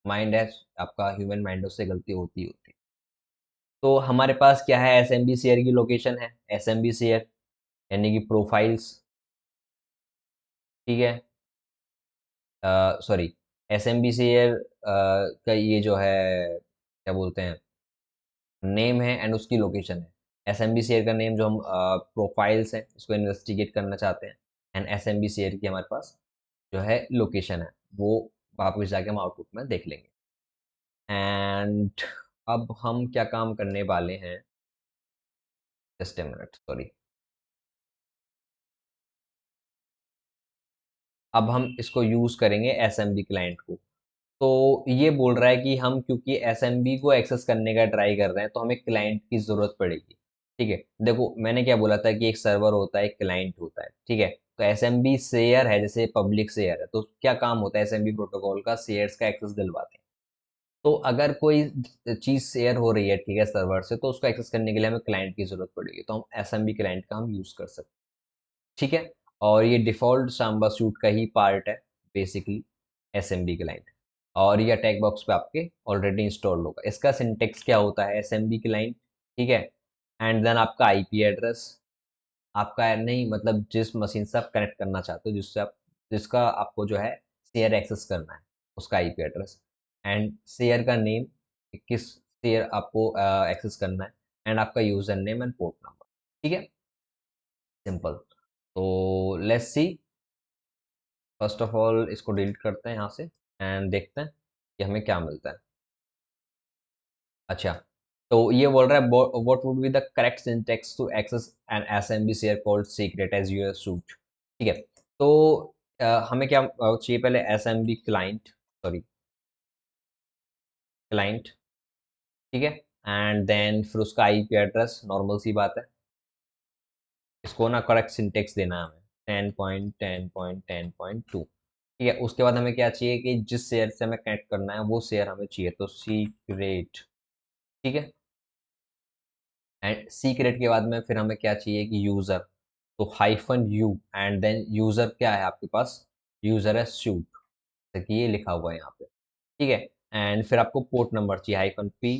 माइंड है आपका, ह्यूमन माइंड, उससे गलती होती होती है। तो हमारे पास क्या है, SMB शेयर की लोकेशन है। SMB शेयर यानी कि प्रोफाइल्स। ठीक है, सॉरी, SMB शेयर का ये जो है, क्या बोलते हैं, नेम है एंड उसकी लोकेशन है। SMB शेयर का नेम जो हम प्रोफाइल्स है इसको इन्वेस्टिगेट करना चाहते हैं, एंड SMB शेयर की हमारे पास जो है लोकेशन है, वो वापस जाके हम आउटपुट में देख लेंगे। एंड अब हम क्या काम करने वाले हैं, जस्ट ए मिनट, सॉरी। अब हम इसको यूज करेंगे SMB क्लाइंट को। तो ये बोल रहा है कि हम क्योंकि SMB को एक्सेस करने का ट्राई कर रहे हैं, तो हमें क्लाइंट की जरूरत पड़ेगी। ठीक है, देखो मैंने क्या बोला था कि एक सर्वर होता है, एक क्लाइंट होता है। ठीक है, तो SMB शेयर है, जैसे पब्लिक शेयर है, तो क्या काम होता है SMB प्रोटोकॉल का, शेयर्स का एक्सेस दिलवाते हैं। तो अगर कोई चीज शेयर हो रही है, ठीक है, सर्वर से, तो उसको एक्सेस करने के लिए हमें क्लाइंट की जरूरत पड़ेगी, तो हम SMB क्लाइंट का हम यूज कर सकते हैं। ठीक है, और ये डिफ़ॉल्ट सांबा सूट का ही पार्ट है बेसिकली, SMB क्लाइंट। और ये अटैक बॉक्स पे आपके ऑलरेडी इंस्टॉल होगा। इसका सिंटेक्स क्या होता है, SMB क्लाइंट, ठीक है, एंड देन आपका IP एड्रेस, आपका नहीं मतलब जिस मशीन से आप कनेक्ट करना चाहते हो, जिससे आप, जिसका आपको जो है शेयर एक्सेस करना है, उसका IP एड्रेस, एंड शेयर का नेम, किस शेयर आपको एक्सेस करना है, एंड आपका user name and port number. ठीक है, सिंपल। तो let's C, first of all इसको डिलीट करते हैं यहाँ से एंड देखते हैं कि हमें क्या मिलता है। अच्छा, तो ये बोल रहा है what would be the correct syntax to access an SMB share called secret as your suit. ठीक है, तो हमें क्या चाहिए पहले, एसएमबी क्लाइंट, सॉरी क्लाइंट, ठीक है, एंड देन फिर उसका आईपी एड्रेस, नॉर्मल सी बात है। इसको ना करेक्ट सिंटेक्स देना है हमें, 10.10.10.2। ठीक है, उसके बाद हमें क्या चाहिए कि जिस शेयर से हमें कनेक्ट करना है वो शेयर हमें चाहिए, तो सीक्रेट। ठीक है, एंड सीक्रेट के बाद में फिर हमें क्या चाहिए कि यूजर, तो hyphen U, and then user क्या है आपके पास, यूजर है सूट, जैसे कि ये लिखा हुआ है यहाँ पे। ठीक है, एंड फिर आपको पोर्ट नंबर चाहिए, हाइफन पी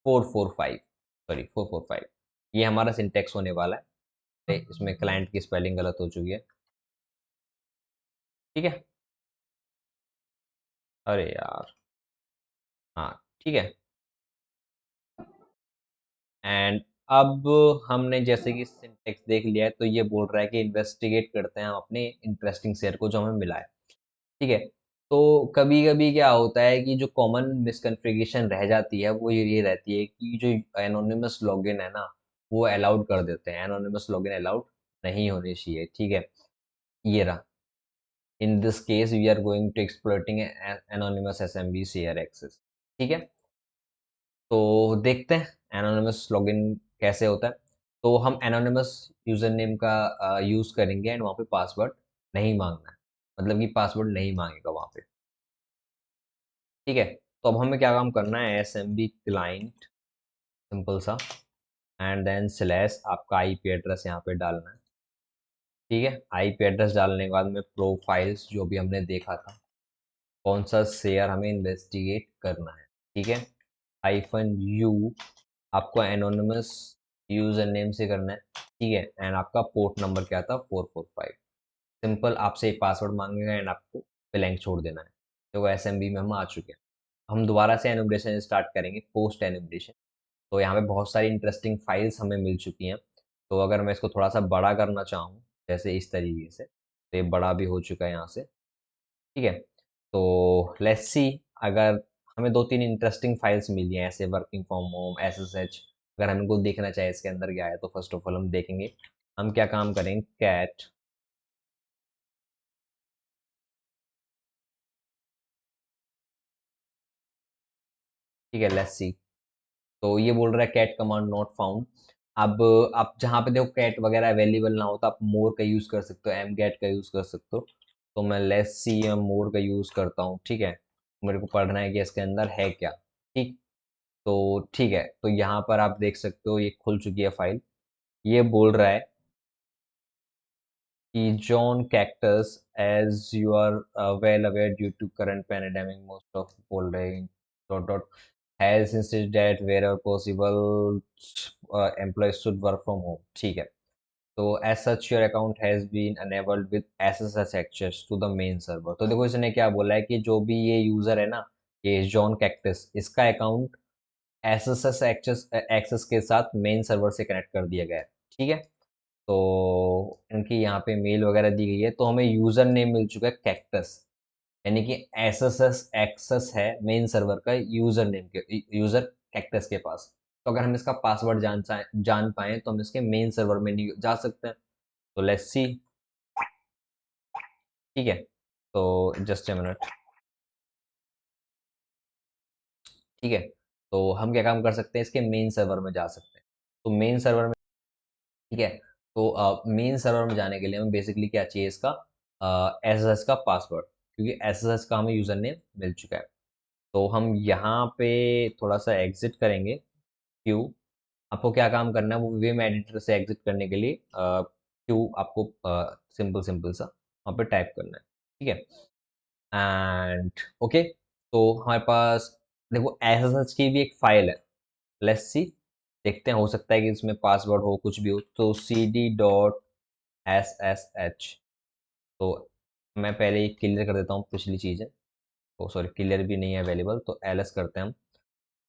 445, सॉरी 445। ये हमारा सिंटेक्स होने वाला है। इसमें क्लाइंट की स्पेलिंग गलत हो चुकी है। ठीक है, अरे यार, हाँ ठीक है। एंड अब हमने जैसे कि सिंटेक्स देख लिया है, तो ये बोल रहा है कि इन्वेस्टिगेट करते हैं हम अपने इंटरेस्टिंग शेयर को जो हमें मिला है। ठीक है, तो कभी कभी क्या होता है कि जो कॉमन मिसकन्फिगरेशन रह जाती है वो ये रहती है कि जो एनोनिमस लॉगिन है ना, वो अलाउड कर देते हैं, एनोनिमस लॉगिन अलाउड नहीं होनी चाहिए। ठीक है, ये रहा, in this case we are going to exploiting anonymous SMB share access. ठीक है, तो देखते हैं एनोनिमस लॉगिन कैसे होता है। तो हम एनोनिमस यूजर नेम का यूज करेंगे एंड वहाँ पे पासवर्ड नहीं मांगना है, मतलब कि पासवर्ड नहीं मांगेगा वहाँ पे। ठीक है, तो अब हमें क्या काम करना है, S M B client, simple सा, एंड देन स्लैश आपका आईपी एड्रेस यहाँ पे डालना है। ठीक है, आईपी एड्रेस डालने के बाद में प्रोफाइल्स जो भी हमने देखा था, कौन सा शेयर हमें इन्वेस्टिगेट करना है। ठीक है, हाइफन यू, आपको एनोनिमस यूजर नेम से करना है। ठीक है, एंड आपका पोर्ट नंबर क्या था, 445। सिंपल, आपसे एक पासवर्ड मांगेगा एंड आपको ब्लैंक छोड़ देना है। तो एस एम बी में हम आ चुके हैं। हम दोबारा से एनुमरेशन स्टार्ट करेंगे, पोस्ट एनुमरेशन। तो यहाँ पे बहुत सारी इंटरेस्टिंग फाइल्स हमें मिल चुकी हैं। तो अगर मैं इसको थोड़ा सा बड़ा करना चाहूँ, जैसे इस तरीके से, तो ये बड़ा भी हो चुका है यहाँ से। ठीक है, तो लेट्स सी, अगर हमें दो तीन इंटरेस्टिंग फाइल्स मिली हैं ऐसे, वर्किंग फ्रॉम होम, SSH, अगर हम इनको देखना चाहे इसके अंदर क्या है, तो फर्स्ट ऑफ ऑल हम देखेंगे। हम क्या काम करेंगे, कैट, ठीक है, लेट्स सी। तो ये बोल रहा है कैट कमांड नॉट फाउंड। अब आप जहाँ पे देखो कैट वगैरह अवेलेबल ना हो, तो आप मोर का यूज कर सकते हो, एम कैट का यूज कर सकते हो। तो मैं लेट्स सी मोर का यूज करता हूँ। ठीक है, मेरे को पढ़ना है कि इसके अंदर है क्या। ठीक, तो ठीक है, तो यहाँ पर आप देख सकते हो ये खुल चुकी है फाइल। ये बोल रहा है कि John Cactus, as you are well aware, due to current pandemic, most of following dot dot has insisted that wherever possible, employees should work from home. ठीक है, तो as such your account has been enabled with SSH access to the main server। तो देखो इसने क्या बोला है कि जो भी ये यूजर है ना, ये जॉन कैक्टस, इसका अकाउंट SSH एक्सेस एक्सेस के साथ मेन सर्वर से कनेक्ट कर दिया गया है। ठीक है, तो इनकी यहाँ पे मेल वगैरह दी गई है, तो हमें यूजर नेम मिल चुका है कैक्टस, यानी कि एसएसएस एक्सेस है मेन सर्वर का यूजर नेम के, यूजर कैक्टस के पास। तो अगर हम इसका पासवर्ड जान पाए तो हम इसके मेन सर्वर में नहीं जा सकते हैं। तो लेट्स सी। ठीक है, तो जस्ट ए मिनट। ठीक है, तो हम क्या काम कर सकते हैं, इसके मेन सर्वर में जा सकते हैं। तो मेन सर्वर में, ठीक है, तो मेन सर्वर में जाने के लिए हमें बेसिकली क्या चाहिए, इसका एस एस एस का पासवर्ड, क्योंकि एस एस एस का हमें यूज़र नेम मिल चुका है। तो हम यहाँ पे थोड़ा सा एग्जिट करेंगे। क्यू, आपको क्या काम करना है, वो विम एडिटर से एग्जिट करने के लिए क्यू आपको सिंपल सिंपल सा वहाँ पे टाइप करना है। ठीक है, एंड ओके, तो हमारे पास देखो एस एस एच की भी एक फाइल है। लेट्स सी, देखते हैं, हो सकता है कि इसमें पासवर्ड हो, कुछ भी हो। तो cd.ssh, तो मैं पहले ही क्लियर कर देता हूँ पिछली चीज़ें। तो सॉरी, क्लियर भी नहीं है अवेलेबल, तो ls करते हैं हम।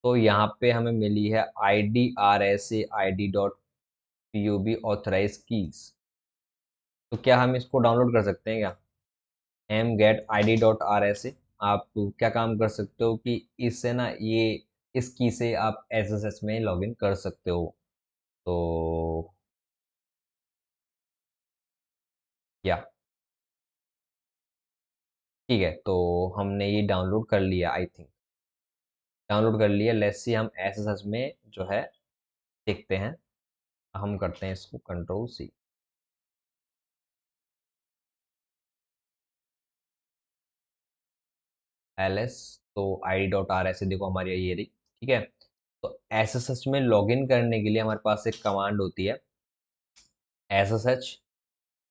तो यहाँ पे हमें मिली है idrsa id POB authorize keys. तो क्या हम इसको डाउनलोड कर सकते हैं क्या? mget.id.r से आप क्या काम कर सकते हो कि इससे ना ये इस की से आप SSH में लॉगिन कर सकते हो। तो या ठीक है, तो हमने ये डाउनलोड कर लिया, आई थिंक डाउनलोड कर लिया। लेट्स सी हम SSH में जो है देखते हैं। हम करते हैं इसको Ctrl+C। ls तो id.r ऐसे देखो हमारी ये रही, ठीक है। तो SSH में लॉगिन करने के लिए हमारे पास एक कमांड होती है SSH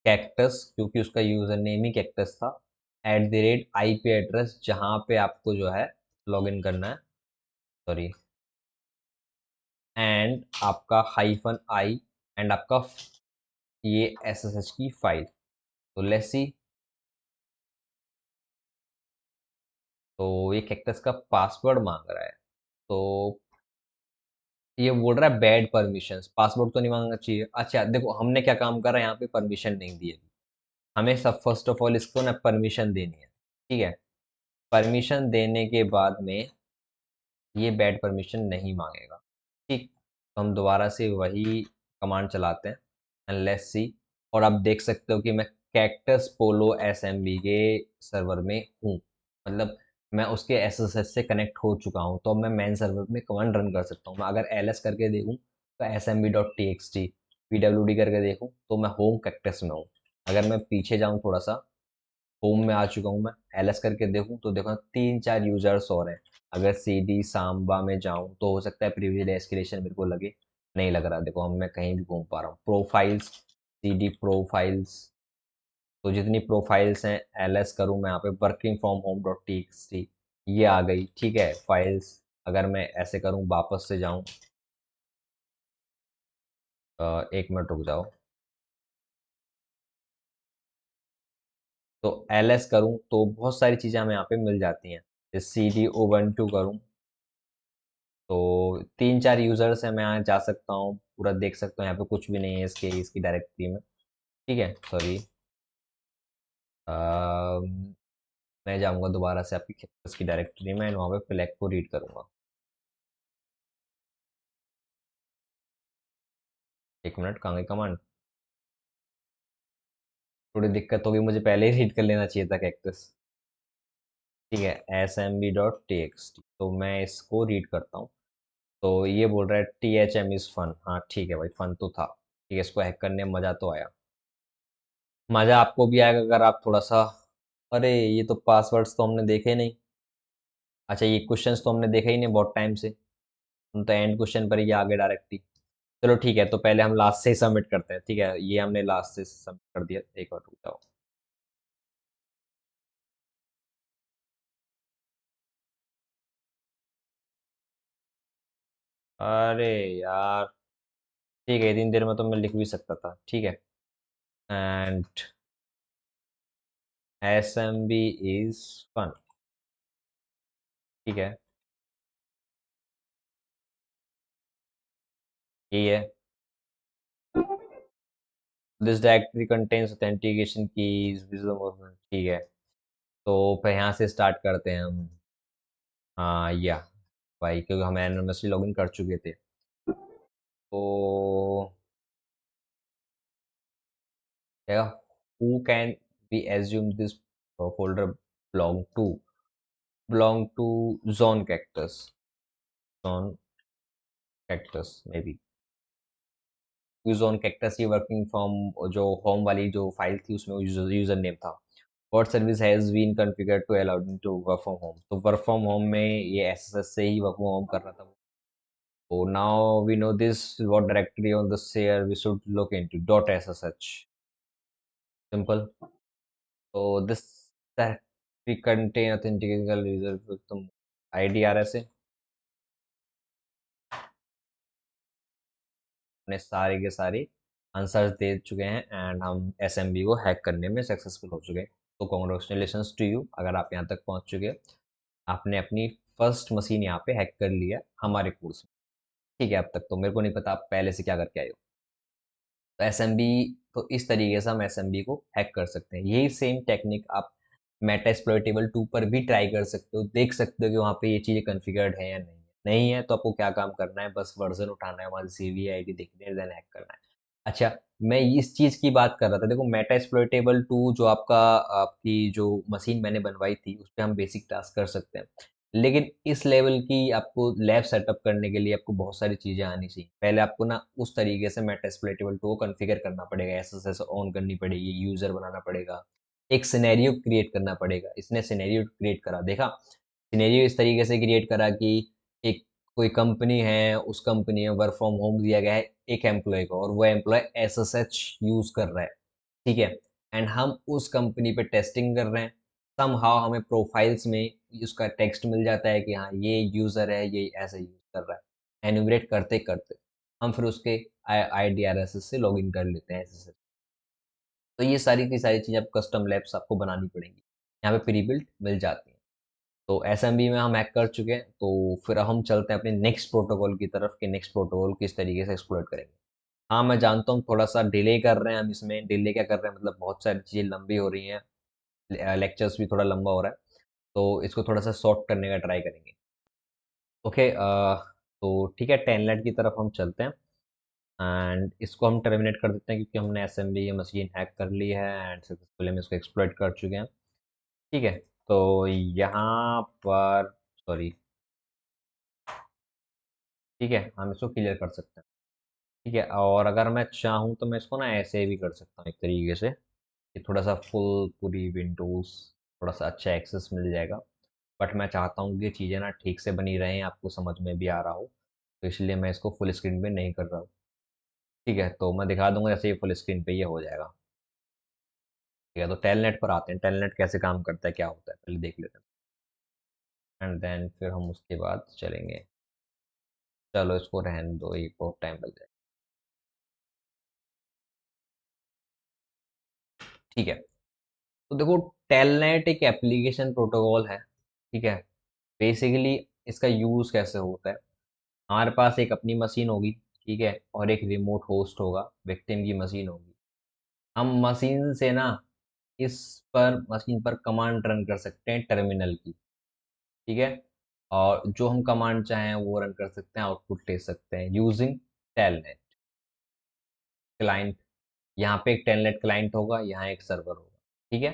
कैक्टस, क्योंकि उसका यूजर नेम ही कैक्टस था, @IP एड्रेस जहाँ पे आपको जो है लॉगिन करना है, सॉरी, एंड आपका -i एंड आपका ये SSH की फाइल। तो लेट्स सी, तो ये कैक्टस का पासवर्ड मांग रहा है। तो ये बोल रहा है बैड परमिशंस, पासवर्ड तो नहीं मांगना चाहिए। अच्छा देखो, हमने क्या काम करा, यहाँ पे परमिशन नहीं दी है। हमें सब फर्स्ट ऑफ ऑल इसको ना परमिशन देनी है, ठीक है। परमिशन देने के बाद में ये बैड परमिशन नहीं मांगेगा, ठीक। तो हम दोबारा से वही कमांड चलाते हैं एंड लेट्स सी। और आप देख सकते हो कि मैं कैक्टस पोलो SMB के सर्वर में हूँ, मतलब मैं उसके SSH से कनेक्ट हो चुका हूँ। तो अब मैं मेन सर्वर में कमांड रन कर सकता हूँ। मैं अगर ls करके देखूँ तो smb.txt, pwd करके देखूँ तो मैं होम कैक्टस में हूँ। अगर मैं पीछे जाऊँ थोड़ा सा, होम में आ चुका हूँ मैं, ls करके देखूँ तो देखो 3-4 यूजर्स और हैं। अगर cd सांबा में जाऊँ तो हो सकता है प्रीवियस एस्केलेशन मेरे को लगे, नहीं लग रहा। देखो हम मैं कहीं भी घूम पा रहा हूँ, प्रोफाइल्स, cd प्रोफाइल्स, तो जितनी प्रोफाइल्स हैं ls करूँ मैं यहाँ पे working from home dot T ये आ गई, ठीक है फाइल्स। अगर मैं ऐसे करूँ वापस से जाऊँ, एक मिनट रुक जाओ, तो ls करूँ तो बहुत सारी चीज़ें हमें यहाँ पे मिल जाती हैं। cd ubuntu करूँ तो 3-4 यूजर्स हैं, मैं यहाँ जा सकता हूँ, पूरा देख सकता हूँ। यहाँ पे कुछ भी नहीं है इसकी डायरेक्टरी में, ठीक है, सॉरी। मैं जाऊँगा दोबारा से आपकी कैंपस की डायरेक्टरी में एंड वहाँ पे फ्लैग को रीड करूँगा। एक मिनट, कहाँ गई कमांड? थोड़ी दिक्कत होगी, मुझे पहले ही रीड कर लेना चाहिए था कैक्टस। ठीक है, smb.txt, तो मैं इसको रीड करता हूँ। तो ये बोल रहा है THM इज़ फन। हाँ ठीक है भाई, फन तो था, ठीक है। इसको हैक करने में मज़ा तो आया। मज़ा आपको भी आएगा अगर आप थोड़ा सा, अरे ये तो पासवर्ड्स तो हमने देखे ही नहीं। अच्छा ये क्वेश्चंस तो हमने देखे ही नहीं बहुत टाइम से, हम तो एंड क्वेश्चन पर ही आगे डायरेक्टली। चलो ठीक है, तो पहले हम लास्ट से ही सबमिट करते हैं, ठीक है। ये हमने लास्ट से सबमिट कर दिया, एक और रुक जाओ। अरे यार, ठीक है, इतनी देर में तो मैं लिख भी सकता था, ठीक है। एंड SMB इज फन, ठीक है, ये है। This directory contains authentication keys, ठीक है। तो फिर यहाँ से स्टार्ट करते हैं हम। हाँ या भाई, क्योंकि हम एनोनिमसली लॉगिन कर चुके थे। तो क्या, who can be assume this folder belong to John Cactus, John Cactus maybe, John Cactus ये वर्किंग फ्रॉम जो होम वाली जो फाइल थी उसमें यूजर नेम था। What service has been configured to allow to work from home, तो वर्क फ्रॉम होम में ये एसएसएस से ही वर्क फ्रॉम होम कर रहा था। तो now we know this what directory on the share we should look into dot SSH, simple. तो this we contain authentication user with तुम आईडी RSA, अपने सारे के सारे आंसर्स दे चुके हैं एंड हम SMB को हैक करने में सक्सेसफुल हो चुके हैं। तो कॉन्ग्रेचुलेशंस टू यू, अगर आप यहाँ तक पहुँच चुके हैं, आपने अपनी फर्स्ट मशीन यहाँ पे हैक कर लिया हमारे कोर्स में, ठीक है। अब तक तो मेरे को नहीं पता आप पहले से क्या करके आए हो। तो एसएमबी, तो इस तरीके से हम एसएमबी को हैक कर सकते हैं। यही सेम टेक्निक आप मेटा एक्सप्लॉइटेबल 2 पर भी ट्राई कर सकते हो, देख सकते हो कि वहाँ पे ये चीज़ें कॉन्फ़िगर्ड है या नहीं है। नहीं है तो आपको क्या काम करना है, बस वर्ज़न उठाना है, वहाँ से सीवी आईडी देखनी है, देन हैक करना है। अच्छा, मैं इस चीज़ की बात कर रहा था, देखो मेटा एक्सप्लॉइटेबल 2 जो आपकी जो मशीन मैंने बनवाई थी, उसपे हम बेसिक टास्क कर सकते हैं। लेकिन इस लेवल की आपको लैब सेटअप करने के लिए आपको बहुत सारी चीज़ें आनी चाहिए। पहले आपको ना उस तरीके से मेटास्प्लोइटेबल 2 को कॉन्फ़िगर करना पड़ेगा, एसएसएस ऑन करनी पड़ेगी, यूज़र बनाना पड़ेगा, एक सिनेरियो क्रिएट करना पड़ेगा। इसने सिनेरियो क्रिएट करा, देखा? सिनेरियो इस तरीके से क्रिएट करा कि एक कोई कंपनी है, उस कंपनी में वर्क फ्रॉम होम दिया गया है एक एम्प्लॉयी को और वो एम्प्लॉयी एसएसएच यूज़ कर रहा है, ठीक है? एंड हम उस कंपनी पे टेस्टिंग कर रहे हैं। समहाउ हमें प्रोफाइल्स में उसका टेक्स्ट मिल जाता है कि हाँ ये यूज़र है, ये ऐसे यूज़ कर रहा है। एन्यूमरेट करते करते हम फिर उसके आईडीआरएसएस से लॉगिन कर लेते हैं ऐसे। तो ये सारी की सारी चीज़ें आप कस्टम लैब्स आपको बनानी पड़ेंगी। यहाँ पे प्री बिल्ट मिल जाती हैं। तो एसएमबी में हम हैक कर चुके हैं, तो फिर हम चलते हैं अपने नेक्स्ट प्रोटोकॉल की तरफ कि नेक्स्ट प्रोटोकॉल किस तरीके से एक्सप्लोर करेंगे। हाँ, मैं जानता हूँ थोड़ा-सा डिले कर रहे हैं हम इसमें, डिले क्या कर रहे हैं मतलब बहुत सारी चीज़ें लंबी हो रही हैं, लेक्चर्स भी थोड़ा लंबा हो रहा है, तो इसको थोड़ा-सा शॉर्ट करने का ट्राई करेंगे। ओके, तो ठीक है, टेलनेट की तरफ हम चलते हैं एंड इसको हम टर्मिनेट कर देते हैं क्योंकि हमने एसएमबी ये मशीन हैक कर ली है एंड सक्सेसफुली हम इसको एक्सप्लॉइट कर चुके हैं। ठीक है, तो यहाँ पर सॉरी, ठीक है, हम इसको क्लियर कर सकते हैं। ठीक है, और अगर मैं चाहूँ तो मैं इसको ना ऐसे भी कर सकता हूँ एक तरीके से कि थोड़ा-सा फुल पूरी विंडोज़ थोड़ा-सा अच्छा एक्सेस मिल जाएगा। बट मैं चाहता हूँ कि चीज़ें ना ठीक से बनी रहें, आपको समझ में भी आ रहा हो, तो इसलिए मैं इसको फुल स्क्रीन पे नहीं कर रहा हूँ। ठीक है, तो मैं दिखा दूँगा जैसे ये फुल स्क्रीन पे ये हो जाएगा। ठीक है, तो टेलनेट पर आते हैं, टेलनेट कैसे काम करता है, क्या होता है, पहले देख लेते हैं एंड देन फिर हम उसके बाद चलेंगे। चलो इसको रहने दो, ये बहुत टाइम लग जाएगा। ठीक है, तो देखो टेलनेट एक एप्लीकेशन प्रोटोकॉल है, ठीक है? बेसिकली इसका यूज़ कैसे होता है, हमारे पास एक अपनी मशीन होगी, ठीक है? और एक रिमोट होस्ट होगा, विक्टिम की मशीन होगी। हम मशीन से ना इस पर मशीन पर कमांड रन कर सकते हैं टर्मिनल की, ठीक है? और जो हम कमांड चाहें वो रन कर सकते हैं, आउटपुट ले सकते हैं यूजिंग टेलनेट क्लाइंट। यहाँ पे एक टेलनेट क्लाइंट होगा, यहाँ एक सर्वर होगा, ठीक है?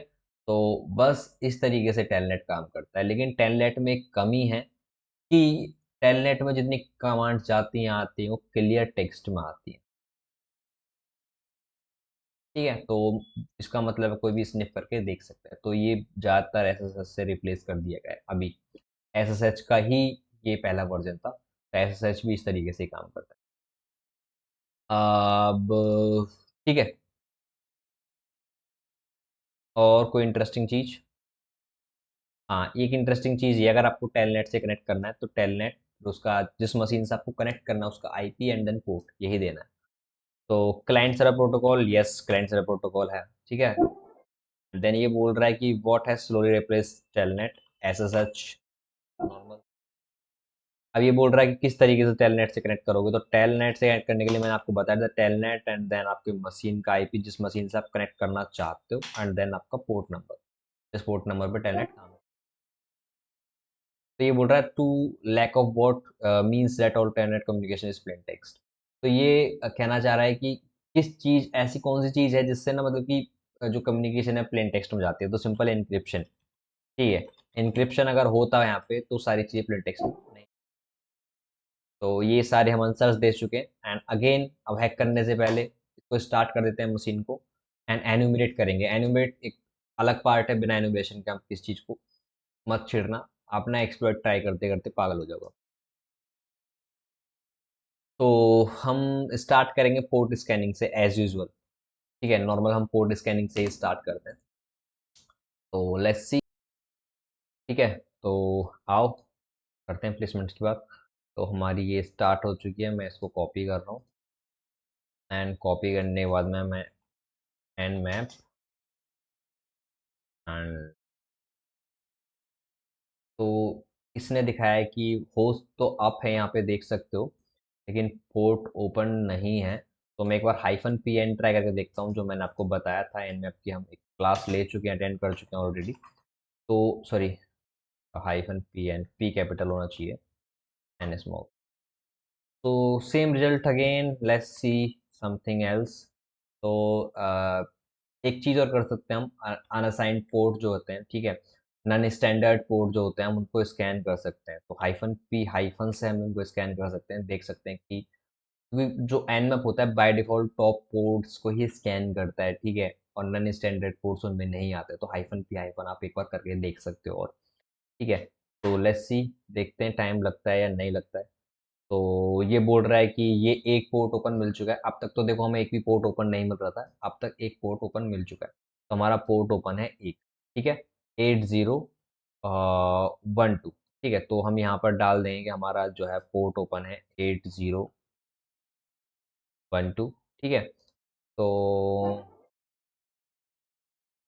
तो बस इस तरीके से टेलनेट काम करता है, लेकिन टेलनेट में एक कमी है कि टेलनेट में जितनी कमांड्स जाती हैं आती हैं वो क्लियर टेक्स्ट में आती हैं, ठीक है? तो इसका मतलब है कोई भी स्निफ करके देख सकता है, तो ये ज़्यादातर एसएसएच से रिप्लेस कर दिया गया है अभी। एसएसएच का ही ये पहला वर्जन था, तो एसएसएच भी इस तरीके से ही काम करता है। अब ठीक है, और कोई इंटरेस्टिंग चीज़? हाँ, एक इंटरेस्टिंग चीज़ ये, अगर आपको टेलनेट से कनेक्ट करना है तो टेलनेट उसका जिस मशीन से आपको कनेक्ट करना है उसका आईपी एंड देन पोर्ट यही देना है। तो client server protocol, yes client server protocol है, ठीक है? देन ये बोल रहा है कि what has slowly replace telnet SSH normal. अब ये बोल रहा है कि किस तरीके से टेलनेट से कनेक्ट करोगे, तो टेलनेट से कनेक्ट करने के लिए मैंने आपको बताया था टेलनेट एंड देन आपकी मशीन का आईपी जिस मशीन से आप कनेक्ट करना चाहते हो एंड देन आपका पोर्ट नंबर, इस पोर्ट नंबर पे टेलनेट काम। तो ये बोल रहा है to lack of what means that all telnet communication is plain text. तो ये कहना चाह रहा है कि किस चीज़, ऐसी कौन सी चीज़ है जिससे ना मतलब कि जो कम्युनिकेशन है प्लेन टेक्स्ट में जाती है, तो सिंपल एन्क्रिप्शन, ठीक है? एन्क्रिप्शन अगर होता है यहाँ पे तो सारी चीज़ें प्लेन टेक्स्ट में नहीं। तो ये सारे हम आंसर्स दे चुके हैं एंड अगेन अब हैक करने से पहले इसको स्टार्ट कर देते हैं मशीन को एंड एन्यूमरेट करेंगे। एन्यूमरेट एक अलग पार्ट है, बिना एन्यूमरेशन के आप किस चीज़ को मत छेड़ना, आप ना एक्सप्लॉइट ट्राई करते करते पागल हो जाओगे। तो हम स्टार्ट करेंगे पोर्ट स्कैनिंग से एज यूजुअल, ठीक है? नॉर्मल हम पोर्ट स्कैनिंग से ही स्टार्ट करते हैं, तो लेट्स सी। ठीक है, तो आओ करते हैं प्लेसमेंट्स की बात। तो हमारी ये स्टार्ट हो चुकी है, मैं इसको कॉपी कर रहा हूँ एंड कॉपी करने के बाद मैं एंड मैप एंड, तो इसने दिखाया है कि होस्ट तो अप है, यहाँ पे देख सकते हो, लेकिन पोर्ट ओपन नहीं है। तो मैं एक बार हाइफन पी एन ट्राई करके देखता हूँ, जो मैंने आपको बताया था एन मैप की हम एक क्लास ले चुके हैं, अटेंड कर चुके हैं ऑलरेडी। तो sorry, hyphen P N, P capital होना चाहिए, एन स्मॉल। तो same result again, let's see something else. तो एक चीज़ और कर सकते हैं हम, अनअसाइंड पोर्ट जो होते हैं, ठीक है, नॉन स्टैंडर्ड पोर्ट जो होते हैं, हम उनको स्कैन कर सकते हैं। तो हाइफन पी हाइफन से हम उनको स्कैन कर सकते हैं, देख सकते हैं कि क्योंकि जो एनमैप होता है बाय डिफॉल्ट टॉप पोर्ट्स को ही स्कैन करता है, ठीक है, और नॉन स्टैंडर्ड पोर्ट्स उनमें नहीं आते। तो हाइफन पी हाइफन आप एक बार करके देख सकते हो, और ठीक है। तो लेट्स सी, देखते हैं टाइम लगता है या नहीं लगता है। तो ये बोल रहा है कि ये एक पोर्ट ओपन मिल चुका है। अब तक तो देखो हमें एक भी पोर्ट ओपन नहीं मिल रहा था, अब तक एक पोर्ट ओपन मिल चुका है। तो हमारा पोर्ट ओपन है एक, ठीक है, 8012, ठीक है। तो हम यहाँ पर डाल देंगे कि हमारा जो है पोर्ट ओपन है 8012, ठीक है। तो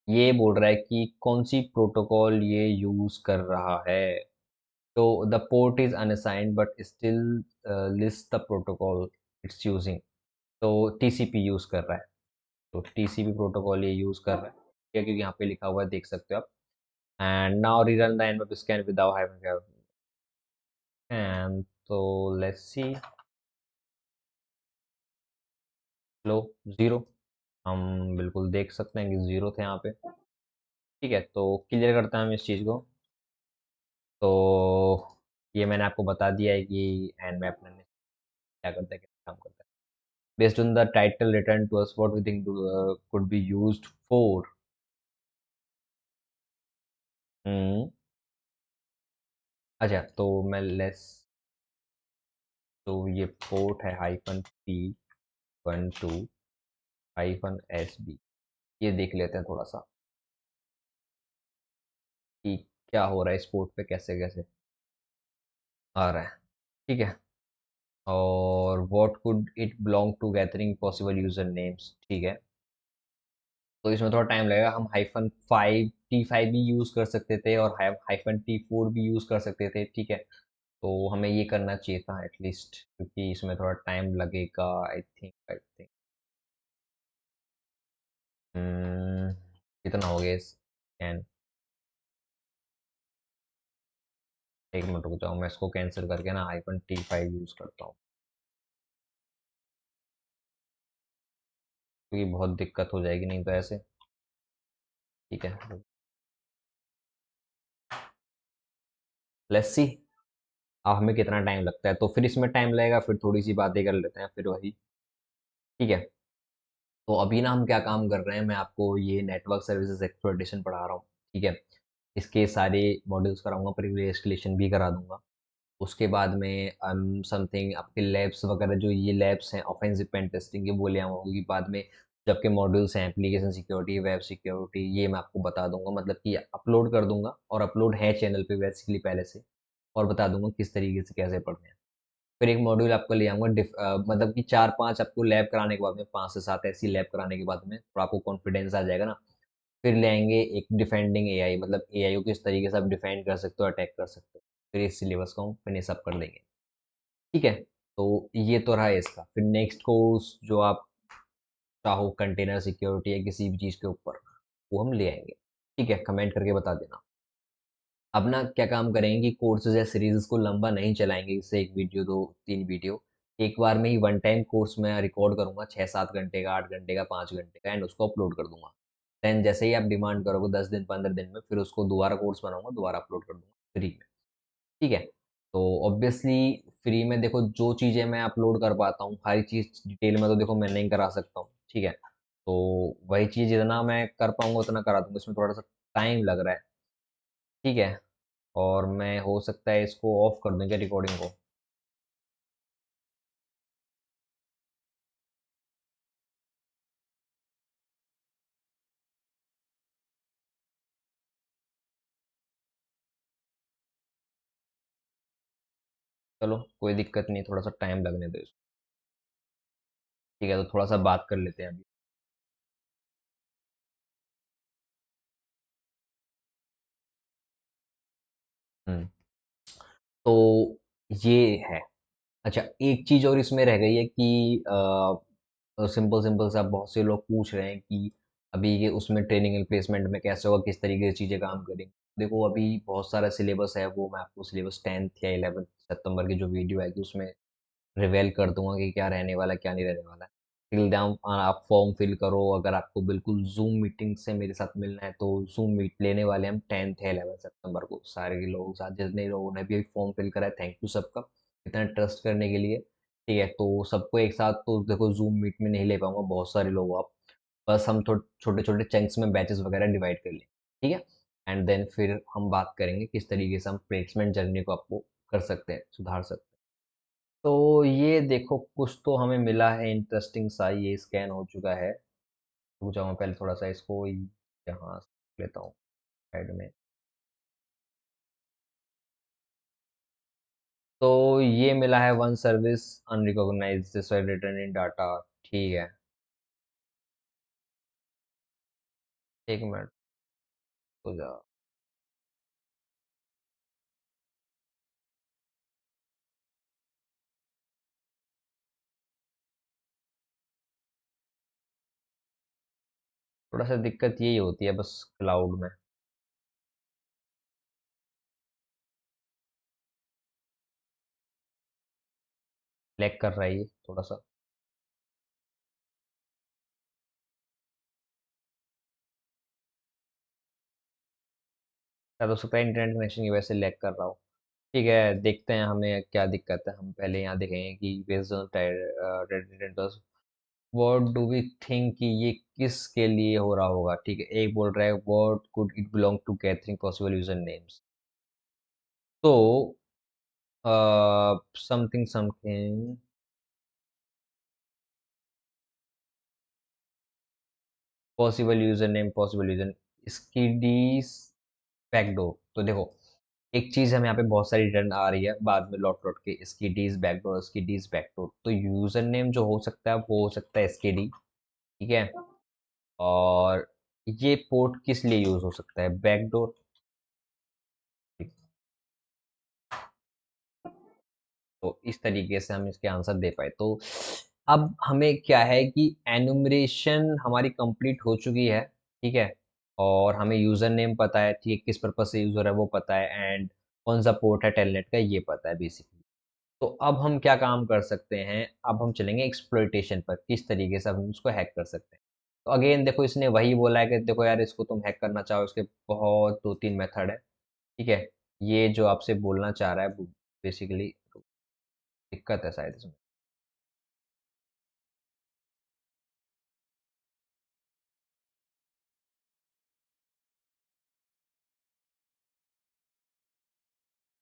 ये बोल रहा है कि कौन सी प्रोटोकॉल ये यूज़ कर रहा है। तो the port is unassigned but still list the protocol it's using. तो टीसीपी यूज़ कर रहा है। तो टीसीपी प्रोटोकॉल ये यूज़ कर रहा है, ठीक है, क्योंकि यहाँ पे लिखा हुआ है, देख सकते हो आप। And now rerun the Nmap scan without having and तो लेट्स सी, लो, ज़ीरो। हम बिल्कुल देख सकते हैं कि ज़ीरो थे यहाँ पे, ठीक है। तो क्लियर करते हैं हम इस चीज़ को। तो ये मैंने आपको बता दिया है कि एनमैप क्या करता है, कैसे काम करता है। Based on the title return to us what we think could be used for. Hmm, अच्छा, तो मैं लेस, तो ये पोर्ट है hyphen P 12 hyphen S B. ये देख लेते हैं थोड़ा सा कि क्या हो रहा है इस पोर्ट पे, कैसे कैसे आ रहा है, ठीक है। और what could it belong to, gathering possible user names, ठीक है। तो इसमें थोड़ा टाइम लगेगा। हम हाइफन 5 T5 भी यूज़ कर सकते थे और हाइफन T4 भी यूज़ कर सकते थे, ठीक है। तो हमें ये करना चाहिए था एटलीस्ट, क्योंकि इसमें थोड़ा टाइम लगेगा, आई थिंक कितना हो गया इस कैन। एक मिनट रुक जाओ, मैं इसको कैंसिल करके ना हाइफन T5 यूज़ करता हूँ, क्योंकि बहुत दिक्कत हो जाएगी नहीं तो ऐसे, ठीक है। लेट्स सी अब हमें कितना टाइम लगता है। तो फिर इसमें टाइम लगेगा, फिर थोड़ी सी बातें कर लेते हैं, फिर वही, ठीक है। तो अभी ना हम क्या काम कर रहे हैं, मैं आपको ये नेटवर्क सर्विसेज एक्सप्लॉइटेशन पढ़ा रहा हूँ, ठीक है। इसके सारे मॉड्यूल्स कराऊंगा, प्रीवियस एस्केलेशन भी करा दूंगा। उसके बाद में समथिंग आपके लैब्स वगैरह, जो ये लैब्स हैं ऑफेंसिव पेन टेस्टिंग के, वो ले आऊँगी बाद में। जबकि मॉड्यूल्स हैं एप्लीकेशन सिक्योरिटी, वेब सिक्योरिटी, ये मैं आपको बता दूंगा, मतलब कि अपलोड कर दूंगा, और अपलोड है चैनल पे बेसिकली पहले से, और बता दूंगा किस तरीके से कैसे पढ़ने हैं। फिर एक मॉड्यूल आपको ले आऊँगा मतलब कि 4-5 आपको लैब कराने के बाद में, 5 से 7 ऐसी लैब कराने के बाद में थोड़ा आपको कॉन्फिडेंस आ जाएगा ना। फिर ले आएँगे एक डिफेंडिंग एआई, मतलब एआई को किस तरीके से आप डिफेंड कर सकते हो, अटैक कर सकते हो। फिर इस सिलेबस को हम फिनिश अप कर देंगे, ठीक है। तो ये तो रहा इसका। फिर नेक्स्ट कोर्स जो आप चाहो कंटेनर सिक्योरिटी या किसी भी चीज़ के ऊपर, वो हम ले आएँगे, ठीक है। कमेंट करके बता देना। अब ना क्या काम करेंगे कि कोर्सेज या सीरीज को लंबा नहीं चलाएंगे, इससे एक वीडियो, दो तीन वीडियो, एक बार में ही वन टाइम कोर्स में रिकॉर्ड करूंगा, 6-7 घंटे का, 8 घंटे का, 5 घंटे का, एंड उसको अपलोड कर दूंगा। देन जैसे ही आप डिमांड करोगे 10 दिन 15 दिन में, फिर उसको दोबारा कोर्स बनाऊंगा, दोबारा अपलोड कर दूंगा फ्री में, ठीक है। तो ऑब्वियसली फ्री में देखो, जो चीज़ें मैं अपलोड कर पाता हूँ हर चीज़ डिटेल में तो देखो मैं नहीं करा सकता हूँ, ठीक है। तो वही चीज़ जितना मैं कर पाऊंगा उतना करा दूंगा, इसमें थोड़ा सा टाइम लग रहा है, ठीक है। और मैं हो सकता है इसको ऑफ कर दूं क्या, रिकॉर्डिंग को। चलो कोई दिक्कत नहीं, थोड़ा सा टाइम लगने दो इसको, ठीक है। तो थोड़ा सा बात कर लेते हैं अभी। हम्म, तो ये है। अच्छा, एक चीज और इसमें रह गई है कि सिंपल सिंपल सा बहुत से लोग पूछ रहे हैं कि अभी ये उसमें ट्रेनिंग एंड प्लेसमेंट में कैसे होगा, किस तरीके से चीज़ें काम करेंगी। देखो अभी बहुत सारा सिलेबस है, वो मैं आपको सिलेबस 10th या 11th सितंबर की जो वीडियो आएगी उसमें रिवेल कर दूंगा कि क्या रहने वाला है क्या नहीं रहने वाला है। टिल देन आप फॉर्म फिल करो। अगर आपको बिल्कुल जूम मीटिंग से मेरे साथ मिलना है तो जूम मीट लेने वाले हम 10th या 11th सितंबर को, सारे के लोगों के साथ। जितने लोगों ने भी फॉर्म फिल करा है, थैंक यू सबका इतना ट्रस्ट करने के लिए। ठीक है, तो सबको एक साथ तो देखो जूम मीट में नहीं ले पाऊंगा, बहुत सारे लोग हो आप। बस हम छोटे छोटे चंक्स में बैचेस वगैरह डिवाइड कर लें। ठीक है, एंड देन फिर हम बात करेंगे किस तरीके से हम प्लेसमेंट जर्नी को आपको कर सकते हैं, सुधार सकते हैं। तो ये देखो कुछ तो हमें मिला है इंटरेस्टिंग सा, ये स्कैन हो चुका है। रुक जाओ, मैं पहले थोड़ा सा इसको यहाँ लेता हूँ साइड में। तो ये मिला है वन सर्विस अनरिकॉग्नाइज्ड रिटर्न इन डाटा। ठीक है, एक मिनट हो जाओ। थोड़ा सा दिक्कत यही होती है बस क्लाउड में, लैग कर रहा है ये थोड़ा सा। शायद हो सकता है इंटरनेट कनेक्शन की वजह से लैग कर रहा हो। ठीक है, देखते हैं हमें क्या दिक्कत है। हम पहले यहाँ देखेंगे कि based on residents what do we think कि ये किसके लिए हो रहा होगा। ठीक है, एक बोल रहा है what could it belong to gathering possible user names. तो something something possible user name, possible user skidy's backdoor. तो देखो एक चीज हम यहाँ पे बहुत सारी रिटर्न आ रही है बाद में लौट लौट के, स्कीडीज बैकडोर, स्कीडीज बैकडोर। तो यूजर नेम जो हो सकता है वो हो सकता है स्कीडी। ठीक है, और ये पोर्ट किस लिए यूज हो सकता है, बैकडोर। तो इस तरीके से हम इसके आंसर दे पाए। तो अब हमें क्या है कि एनुमरेशन हमारी कंप्लीट हो चुकी है। ठीक है, और हमें यूजर नेम पता है, ठीक है, किस पर्पज से यूजर है वो पता है, एंड कौन सा पोर्ट है टेलनेट का ये पता है बेसिकली। तो अब हम क्या काम कर सकते हैं, अब हम चलेंगे एक्सप्लॉइटेशन पर, किस तरीके से हम उसको हैक कर सकते हैं। तो अगेन देखो इसने वही बोला है कि देखो यार इसको तुम हैक करना चाहो, इसके बहुत दो तीन मेथड है। ठीक है, ये जो आपसे बोलना चाह रहा है बेसिकली दिक्कत है शायद इसमें।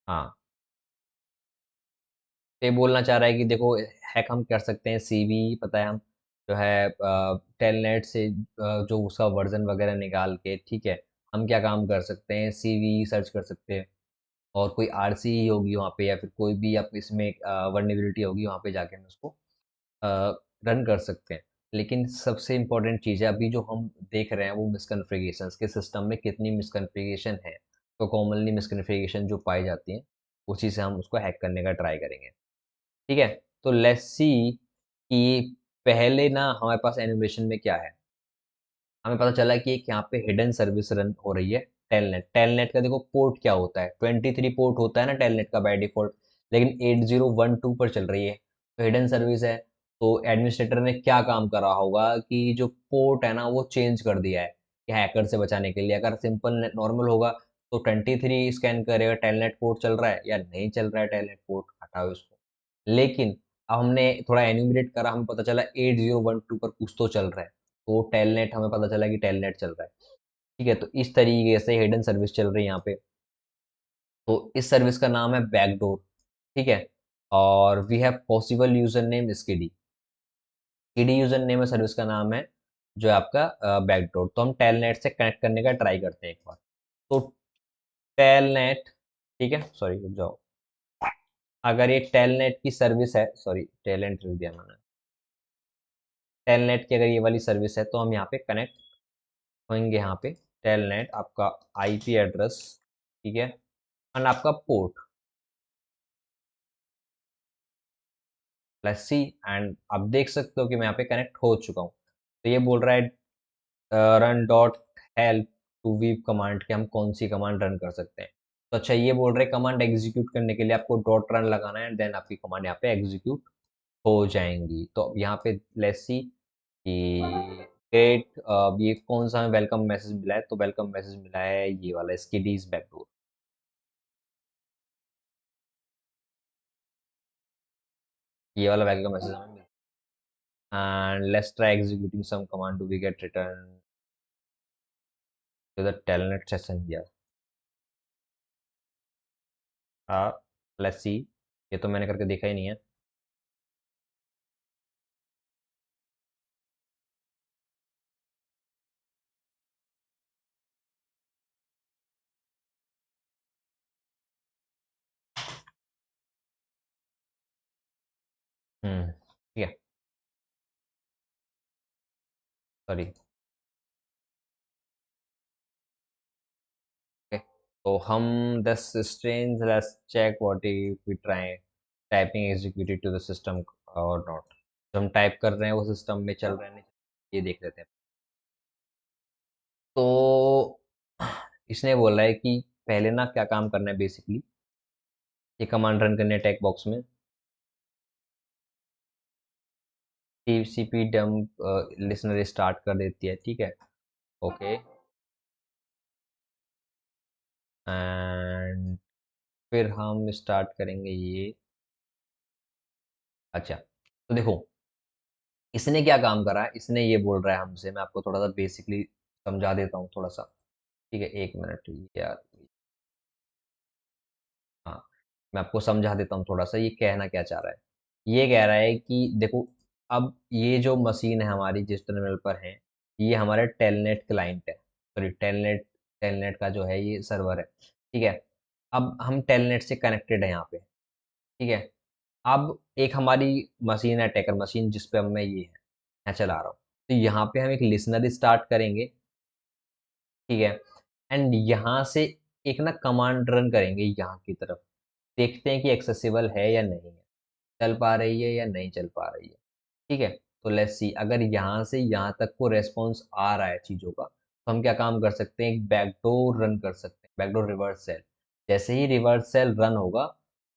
हाँ, तो ये बोलना चाह रहा है कि देखो हैक हम कर सकते हैं, सीवी पता है हम जो है टेलनेट से जो उसका वर्जन वगैरह निकाल के, ठीक है, हम क्या काम कर सकते हैं, सीवी सर्च कर सकते हैं। और कोई आरसी होगी वहाँ पे या फिर कोई भी आप इसमें वर्नेबिलिटी होगी वहाँ पे जाके हम उसको रन कर सकते हैं। लेकिन सबसे इम्पोर्टेंट चीज़ है अभी जो हम देख रहे हैं वो मिसकन्फिगरेशंस के सिस्टम में कितनी मिसकन्फिगरेशन है। तो कॉमनली मिसकन्फिगरेशन जो पाई जाती हैं उसी से हम उसको हैक करने का ट्राई करेंगे। ठीक है, तो लेट्स सी कि पहले ना हमारे पास एनिमेशन में क्या है। हमें पता चला कि एक यहाँ पे हिडन सर्विस रन हो रही है, टेलनेट। टेलनेट का देखो पोर्ट क्या होता है, 23 पोर्ट होता है ना टेलनेट का बाय डिफॉल्ट, लेकिन 8012 पर चल रही है, तो हिडन सर्विस है। तो एडमिनिस्ट्रेटर ने क्या काम करा होगा कि जो पोर्ट है ना वो चेंज कर दिया है कि हैकर से बचाने के लिए। अगर सिंपल नॉर्मल होगा तो 23 स्कैन करेगा टेलनेट पोर्ट चल रहा है या नहीं चल रहा है टेलनेट पोर्ट, हटाओ इसको। लेकिन अब हमने थोड़ा एन्यूमरेट करा, हमें पता चला 8012 पर कुछ तो चल रहा है, तो टेलनेट हमें पता चला कि टेलनेट चल रहा है। ठीक है, तो इस तरीके से हिडन सर्विस चल रही है यहाँ पे। तो इस सर्विस का नाम है बैकडोर। ठीक है, और we have possible user name skidy. Skidy user name है, सर्विस का नाम है जो है आपका बैकडोर। तो हम टेलनेट से कनेक्ट करने का ट्राई करते हैं एक बार। तो टेलनेट, ठीक है, सॉरी रुक जाओ। अगर ये टेलनेट की सर्विस है, सॉरी टेलनेट लिख दिया मैंने, टेलनेट की अगर ये वाली सर्विस है तो हम यहाँ पे कनेक्ट होंगे। यहाँ पे टेलनेट आपका आईपी एड्रेस, ठीक है, एंड आपका पोर्ट। Let's see. एंड आप देख सकते हो कि मैं यहाँ पे कनेक्ट हो चुका हूँ। तो ये बोल रहा है run dot help to view command, कि हम कौन सी कमांड रन कर सकते हैं। तो अच्छा, ये बोल रहे कमांड एग्जीक्यूट करने के लिए आपको डॉट रन लगाना है, देन आपकी कमांड यहाँ पे एग्जीक्यूट हो जाएंगी। तो यहाँ पे लेट्स सी कि गेट, ये कौन सा वेलकम मैसेज मिला है, तो वेलकम मैसेज मिला है ये वाला, स्किडीज बैकडोर। ये वाला वेलकम मैसेज हमें मिला। And let's try executing some command, do we get return to the telnet session here. हाँ, लेट्स सी। ये तो मैंने करके देखा ही नहीं है। ठीक है, सॉरी। ओके, तो हम this strange, let's check what if we try typing executed to the system और नॉट। जो हम टाइप कर रहे हैं वो सिस्टम में चल रहा है नहीं, ये देख लेते हैं। तो इसने बोला है कि पहले ना क्या काम करना है बेसिकली, ये कमांड रन करने टेक्स्ट बॉक्स में टीसीपी डंप लिसनर स्टार्ट कर देती है, ठीक है। ओके, एंड फिर हम स्टार्ट करेंगे ये। अच्छा, तो देखो इसने क्या काम करा है, इसने ये बोल रहा है हमसे, मैं आपको थोड़ा सा बेसिकली समझा देता हूँ थोड़ा सा। ठीक है, एक मिनट यार। हाँ, मैं आपको समझा देता हूँ थोड़ा सा, ये कहना क्या चाह रहा है। ये कह रहा है कि देखो, अब ये जो मशीन है हमारी जिस टर्मिनल पर है, ये हमारा टेलनेट क्लाइंट है, सॉरी टेलनेट, टेलनेट का जो है ये सर्वर है, ठीक है। अब हम टेलनेट से कनेक्टेड है यहाँ पे, ठीक है। अब एक हमारी मशीन है, टेकर मशीन, जिस पे अब मैं ये है मैं चला रहा हूँ। तो यहाँ पे हम एक लिसनर स्टार्ट करेंगे, ठीक है। एंड यहाँ से एक ना कमांड रन करेंगे यहाँ की तरफ, देखते हैं कि एक्सेसिबल है या नहीं है, चल पा रही है या नहीं चल पा रही है, ठीक है। तो लेट्स सी, अगर यहाँ से यहाँ तक को रेस्पॉन्स आ रहा है चीज़ों का, तो हम क्या काम कर सकते हैं, एक बैकडोर रन कर सकते हैं, बैकडोर रिवर्स सेल। जैसे ही रिवर्स सेल रन होगा,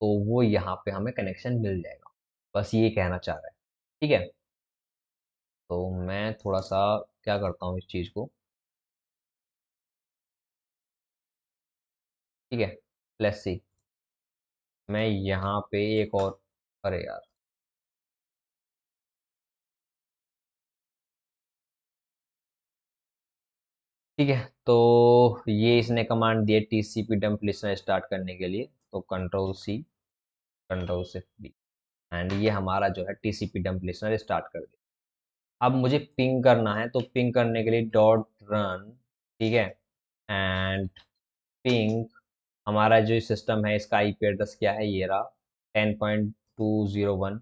तो वो यहाँ पे हमें कनेक्शन मिल जाएगा। बस ये कहना चाह रहा है, ठीक है। तो मैं थोड़ा सा क्या करता हूँ इस चीज़ को, ठीक है। लेट्स सी, मैं यहाँ पे एक और, अरे यार, ठीक है। तो ये इसने कमांड दिया टीसीपी डंप लिसनर स्टार्ट करने के लिए, तो control C, control shift B, and ये हमारा जो है टीसीपी डंप लिसनर स्टार्ट कर दिया। अब मुझे पिंग करना है, तो पिंग करने के लिए डॉट रन, ठीक है। एंड पिंग, हमारा जो सिस्टम है इसका आईपी एड्रेस क्या है, ये रहा 10.201,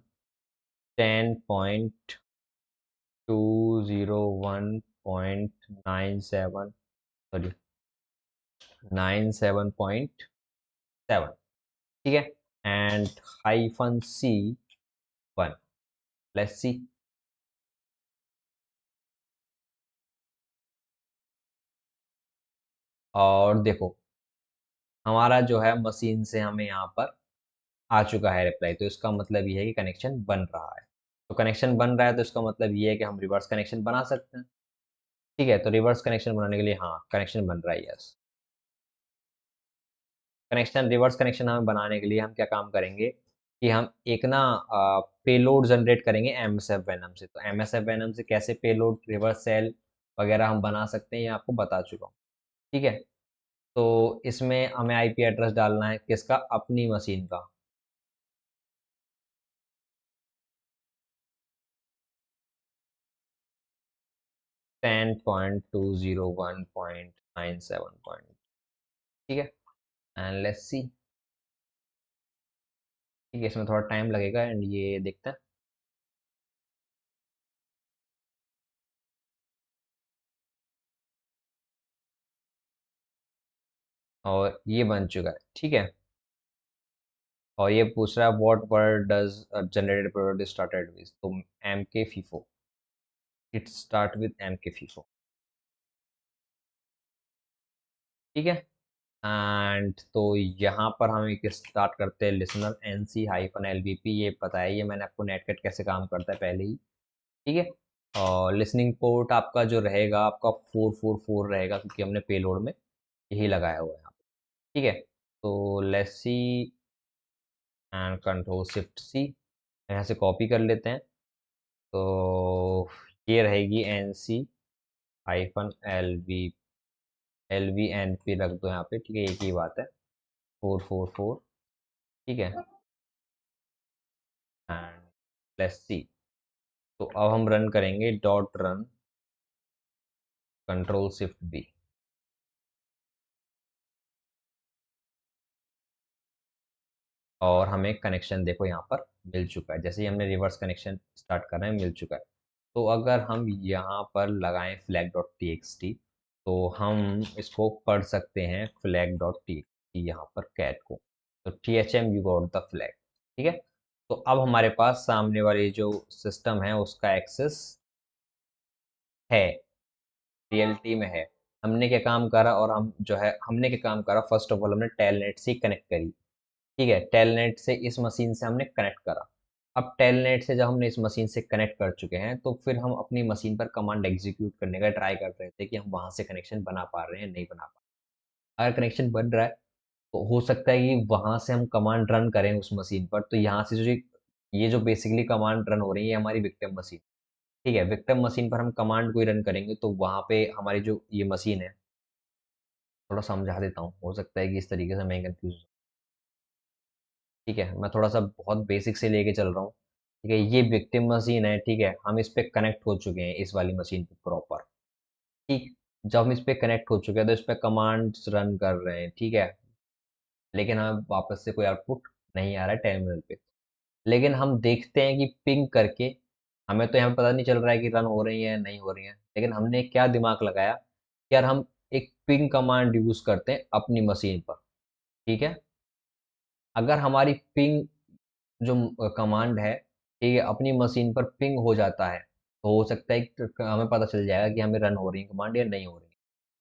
10.201.97, सॉरी 97.7, ठीक है। And hyphen C 1, let's see. और देखो हमारा जो है मशीन से हमें यहाँ पर आ चुका है रिप्लाई, तो इसका मतलब ये है कि कनेक्शन बन रहा है। तो कनेक्शन बन रहा है, तो इसका मतलब ये है कि हम रिवर्स कनेक्शन बना सकते हैं, ठीक है। तो रिवर्स कनेक्शन बनाने के लिए, हाँ, कनेक्शन बन रहा है, यस। कनेक्शन, रिवर्स कनेक्शन हमें बनाने के लिए हम क्या काम करेंगे कि हम एक ना पेलोड जनरेट करेंगे एम एस एफ वेनम से। तो एम एस एफ वेनम से कैसे पेलोड, रिवर्स सेल वगैरह हम बना सकते हैं, ये आपको बता चुका हूँ, ठीक है। तो इसमें हमें आईपी एड्रेस डालना है किसका, अपनी मशीन का। 10.201.97, ठीक है। एंड लेट्स सी, ठीक है, इसमें थोड़ा टाइम लगेगा, एंड ये देखते हैं। और ये बन चुका है, ठीक है। और ये पूछ रहा है what word does generated product started with, तो M K FIFO, it start with M K FIFO. ठीक है। एंड तो यहाँ पर हम एक स्टार्ट करते हैं listener N C hyphen L B P, ये पता है, ये मैंने आपको नेटकट कैसे काम करता है पहले ही। ठीक है। और लिसनिंग पोर्ट आपका जो रहेगा आपका 444 रहेगा, क्योंकि हमने पेलोड में यही लगाया हुआ है यहाँ पे। ठीक है। तो let's see and control shift C, यहाँ से कॉपी कर लेते हैं। तो ये रहेगी N C hyphen L V N P रख दो यहाँ पे। ठीक है, एक ही बात है, 444। ठीक है। एंड लेट्स सी, तो अब हम रन करेंगे dot run control shift B. और हमें कनेक्शन देखो यहाँ पर मिल चुका है, जैसे ही हमने रिवर्स कनेक्शन स्टार्ट कर रहे हैं मिल चुका है। तो अगर हम यहाँ पर लगाएं flag dot T X T, तो हम इसको पढ़ सकते हैं flag dot T X T, यहाँ पर कैट को। तो T H M you got the flag. ठीक है। तो अब हमारे पास सामने वाली जो सिस्टम है उसका एक्सेस है, रियलिटी में है। हमने क्या काम करा, और हम जो है हमने क्या काम करा, फर्स्ट ऑफ ऑल हमने टेलनेट से कनेक्ट करी। ठीक है, टेलनेट से इस मशीन से हमने कनेक्ट करा। अब टेलनेट से जब हमने इस मशीन से कनेक्ट कर चुके हैं, तो फिर हम अपनी मशीन पर कमांड एग्जीक्यूट करने का ट्राई कर रहे थे कि हम वहां से कनेक्शन बना पा रहे हैं नहीं बना पा रहे। अगर कनेक्शन बन रहा है तो हो सकता है कि वहां से हम कमांड रन करें उस मशीन पर, तो यहाँ से जो ये जो बेसिकली कमांड रन हो रही है ये हमारी विक्टिम मशीन। ठीक है, विक्टिम मशीन पर हम कमांड कोई रन करेंगे तो वहां पे हमारी जो ये मशीन है, थोड़ा समझा देता हूँ, हो सकता है कि इस तरीके से मैं कंफ्यूज। ठीक है, मैं थोड़ा सा बहुत बेसिक से लेके चल रहा हूँ। ठीक है, ये विक्टिम मशीन है। ठीक है, हम इस पे कनेक्ट हो चुके हैं इस वाली मशीन पे प्रॉपर। ठीक, जब हम इस पे कनेक्ट हो चुके हैं तो इस पे कमांड्स रन कर रहे हैं। ठीक है, लेकिन हमें वापस से कोई आउटपुट नहीं आ रहा है टर्मिनल पे। लेकिन हम देखते हैं कि पिंग करके, हमें तो यहाँ पे पता नहीं चल रहा है कि रन हो रही है नहीं हो रही है, लेकिन हमने क्या दिमाग लगाया कि यार हम एक पिंग कमांड यूज करते हैं अपनी मशीन पर। ठीक है, अगर हमारी पिंग जो कमांड है, ठीक है, अपनी मशीन पर पिंग हो जाता है, तो हो सकता है कि हमें पता चल जाएगा कि हमें रन हो रही है कमांड या नहीं हो रही है।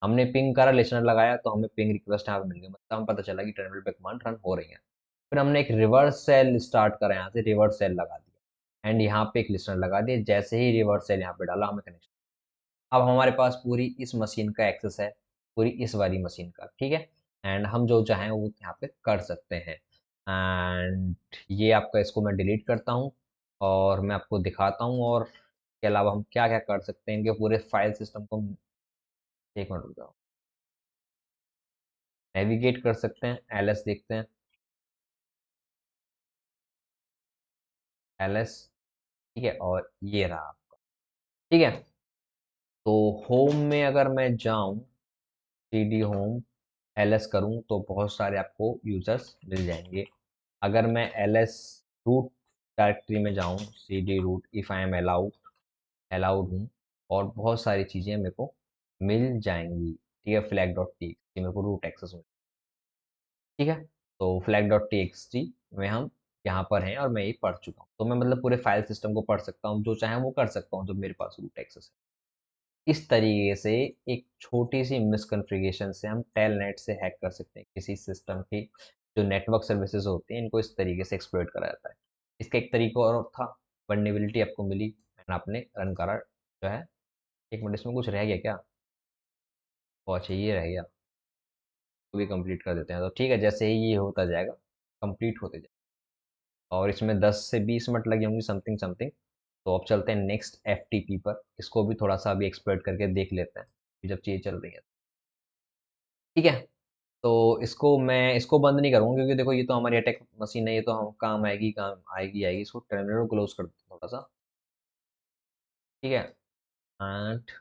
हमने पिंग करा, लिसनर लगाया, तो हमें पिंग रिक्वेस्ट यहाँ पे मिल गई, मतलब हमें पता चला कि टर्मिनल पे कमांड रन हो रही है। फिर हमने एक रिवर्स सेल स्टार्ट करा, यहाँ से रिवर्स सेल लगा दिया एंड यहाँ पे एक लिसनर लगा दिया। जैसे ही रिवर्स सेल यहाँ पे डाला, हमें कनेक्शन, अब हमारे पास पूरी इस मशीन का एक्सेस है, पूरी इस वाली मशीन का। ठीक है, एंड हम जो चाहें वो यहाँ पे कर सकते हैं। एंड ये आपका, इसको मैं डिलीट करता हूँ और मैं आपको दिखाता हूँ, और इसके अलावा हम क्या क्या कर सकते हैं इनके पूरे फाइल सिस्टम को। एक मिनट रुक जाओ, नेविगेट कर सकते हैं, एलएस देखते हैं, एलएस। ठीक है, और ये रहा आपका। ठीक है, तो होम में अगर मैं जाऊं, cd होम, एलएस करूं, तो बहुत सारे आपको यूजर्स मिल जाएंगे। अगर मैं एलएस रूट डायरेक्टरी में जाऊं, cd root, if I am allowed हूँ, और बहुत सारी चीज़ें मेरे को मिल जाएंगी। ठीक है, flag dot T X T मेरे को रूट एक्सेस में। ठीक है, तो flag dot T X T में हम यहाँ पर हैं और मैं ये पढ़ चुका हूँ, तो मैं मतलब पूरे फाइल सिस्टम को पढ़ सकता हूँ, जो चाहे वो कर सकता हूँ, जो मेरे पास रूट एक्सेस है। इस तरीके से एक छोटी सी मिसकॉन्फ़िगरेशन से हम टेलनेट से हैक कर सकते हैं किसी सिस्टम की जो नेटवर्क सर्विसेज होती हैं, इनको इस तरीके से एक्सप्लॉइट करा जाता है। इसका एक तरीका और था, वल्नरेबिलिटी आपको मिली एंड आपने रन करा जो है। एक मिनट, इसमें कुछ रह गया क्या? ओ अच्छा, ये रह गया, तो भी कंप्लीट कर देते हैं। तो ठीक है, जैसे ही ये होता जाएगा, कंप्लीट होते जाएगा, और इसमें 10 से 20 मिनट लगे होंगे समथिंग समथिंग। तो अब चलते हैं नेक्स्ट एफटीपी पर, इसको भी थोड़ा सा अभी एक्सप्लोर करके देख लेते हैं कि जब चीज़ें चल रही हैं। ठीक है, तो इसको बंद नहीं करूँगा, क्योंकि देखो ये तो हमारी अटैक मशीन है, ये तो हम काम आएगी, काम आएगी आएगी। इसको टर्मिनल को क्लोज कर देते हैं थोड़ा सा। ठीक है, एंड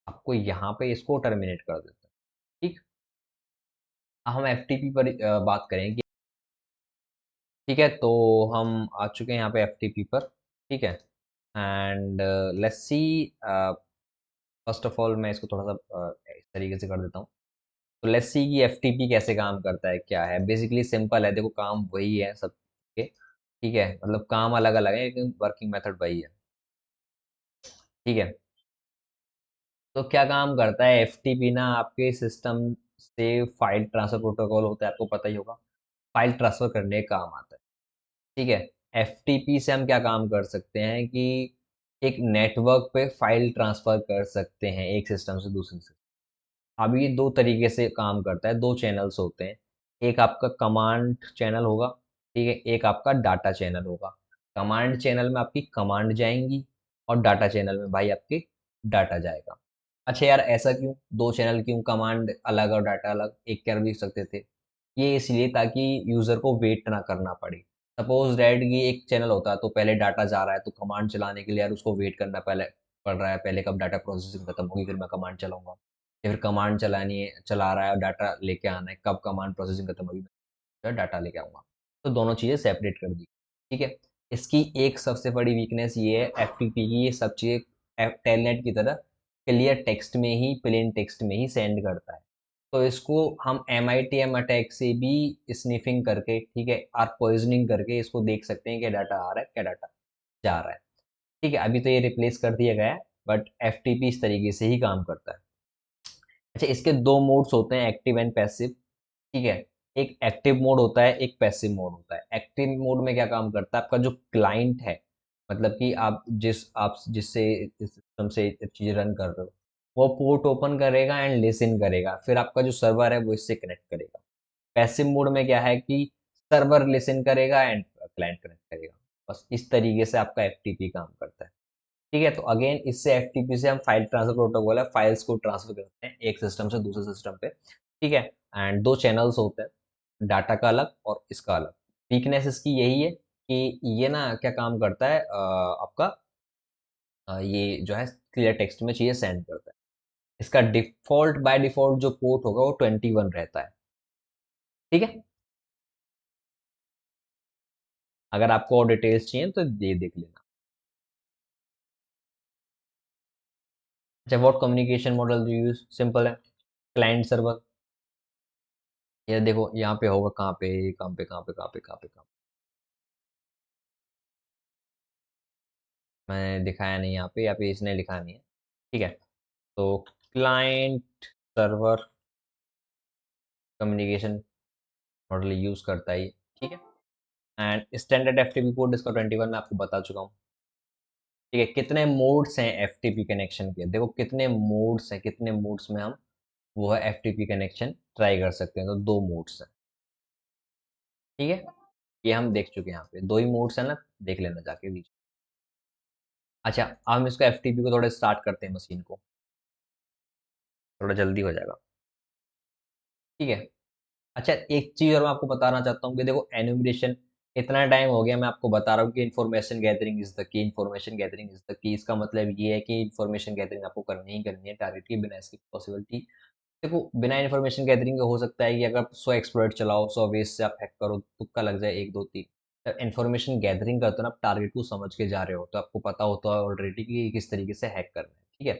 आपको यहाँ पे इसको टर्मिनेट कर देते हैं। ठीक, अब हम एफटीपी पर बात करें कि, ठीक है, तो हम आ चुके हैं यहाँ पे एफटीपी पर। ठीक है, and let's see, first of all मैं इसको थोड़ा सा इस तरीके से कर देता हूँ। तो लेट्स सी कि एफटीपी कैसे काम करता है, क्या है। बेसिकली सिंपल है, देखो काम वही है सब के, ठीक है, मतलब काम अलग अलग है लेकिन वर्किंग मेथड वही है, ठीक है। तो क्या काम करता है एफटीपी ना, आपके सिस्टम से फाइल ट्रांसफर प्रोटोकॉल होता है, आपको पता ही होगा, फाइल ट्रांसफर करने का काम आता है, ठीक है। एफटीपी से हम क्या काम कर सकते हैं कि एक नेटवर्क पे फाइल ट्रांसफर कर सकते हैं एक सिस्टम से दूसरे सिस्टम। अब ये दो तरीके से काम करता है, दो चैनल्स होते हैं। एक आपका कमांड चैनल होगा, ठीक है, एक आपका डाटा चैनल होगा। कमांड चैनल में आपकी कमांड जाएंगी और डाटा चैनल में भाई आपके डाटा जाएगा। अच्छा यार, ऐसा क्यों, दो चैनल क्यों, कमांड अलग और डाटा अलग एक कर भी सकते थे। ये इसलिए ताकि यूजर को वेट ना करना पड़े। सपोज डैट कि एक चैनल होता है तो पहले डाटा जा रहा है, तो कमांड चलाने के लिए यार उसको वेट करना पहले पड़ रहा है, पहले कब डाटा प्रोसेसिंग खत्म होगी फिर मैं कमांड चलाऊंगा, या फिर कमांड चलानी है, चला रहा है और डाटा लेके आना है, कब कमांड प्रोसेसिंग खत्म होगी मैं डाटा लेके आऊंगा। तो दोनों चीज़ें सेपरेट कर दी, ठीक है। इसकी एक सबसे बड़ी वीकनेस ये है एफटीपी की, ये सब चीज़ें टेलनेट की तरह क्लियर टेक्स्ट में ही, प्लेन टेक्स्ट में ही सेंड करता है। तो इसको हम MITM अटैक से भी स्निफिंग करके, ठीक है, और पॉइजनिंग करके इसको देख सकते हैं क्या डाटा आ रहा है क्या डाटा जा रहा है, ठीक है। अभी तो ये रिप्लेस कर दिया गया है, बट एफटीपी इस तरीके से ही काम करता है। अच्छा, इसके दो मोड्स होते हैं, एक्टिव एंड पैसिव, ठीक है। एक एक्टिव मोड होता है, एक पैसिव मोड होता है। एक्टिव मोड में क्या काम करता है, आपका जो क्लाइंट है, मतलब कि आप जिससे सिस्टम से चीज़ रन कर रहे हो, वो पोर्ट ओपन करेगा एंड लिसन करेगा, फिर आपका जो सर्वर है वो इससे कनेक्ट करेगा। पैसिव मोड में क्या है कि सर्वर लिसन करेगा एंड क्लाइंट कनेक्ट करेगा। बस इस तरीके से आपका एफटीपी काम करता है, ठीक है। तो अगेन इससे एफटीपी से हम फाइल ट्रांसफर प्रोटोकॉल है, फाइल्स को ट्रांसफर करते हैं एक सिस्टम से दूसरे सिस्टम पे, ठीक है। एंड दो चैनल्स होते हैं, डाटा का अलग और इसका अलग। वीकनेस इसकी यही है कि ये ना क्या काम करता है, आपका ये जो है क्लियर टेक्स्ट में चीज़ें सेंड करता है। इसका डिफॉल्ट बाय डिफॉल्ट जो पोर्ट होगा वो 21 रहता है, ठीक है। अगर आपको और डिटेल्स चाहिए तो ये देख लेना। अच्छा, what communication model you use, simple है, क्लाइंट सर्वर। ये देखो यहाँ पे होगा, कहाँ पे कहाँ पे कहाँ पे कहाँ पे कहाँ पे कहाँ पे। मैंने दिखाया नहीं यहाँ पे इसने लिखा नहीं है, ठीक है। तो client server communication model use करता है ये, ठीक है। एंड स्टैंडर्ड एफटीपी पोर्ट इसका 21 मैं आपको बता चुका हूँ, ठीक है। कितने मोड्स हैं एफटीपी कनेक्शन के, देखो कितने मोड्स हैं, कितने मोड्स में हम वो है एफटीपी कनेक्शन ट्राई कर सकते हैं, तो दो मोड्स हैं, ठीक है। ये हम देख चुके हैं, यहाँ पे दो ही मोड्स हैं ना, देख लेना जाके बीच। अच्छा, हम इसको एफटीपी को थोड़ा स्टार्ट करते हैं मशीन को, थोड़ा जल्दी हो जाएगा, ठीक है। अच्छा, एक चीज़ और मैं आपको बताना चाहता हूँ कि देखो एन्यूमरेशन, इतना टाइम हो गया मैं आपको बता रहा हूँ कि information gathering is the key, information gathering is the key. इसका मतलब ये है कि इन्फॉर्मेशन गैदरिंग आपको करनी ही करनी है टारगेट की, बिना इसकी पॉसिबिलिटी, देखो बिना इन्फॉर्मेशन गैदरिंग के हो सकता है कि अगर 100 एक्सप्लॉइट चलाओ, 100 वेज से आप हैक करो, तुक्का लग जाए एक दो तीन। जब इन्फॉर्मेशन गैदरिंग करते हो ना, आप टारगेट को समझ के जा रहे हो, तो आपको पता होता है ऑलरेडी कि किस तरीके से हैक करना है, ठीक है।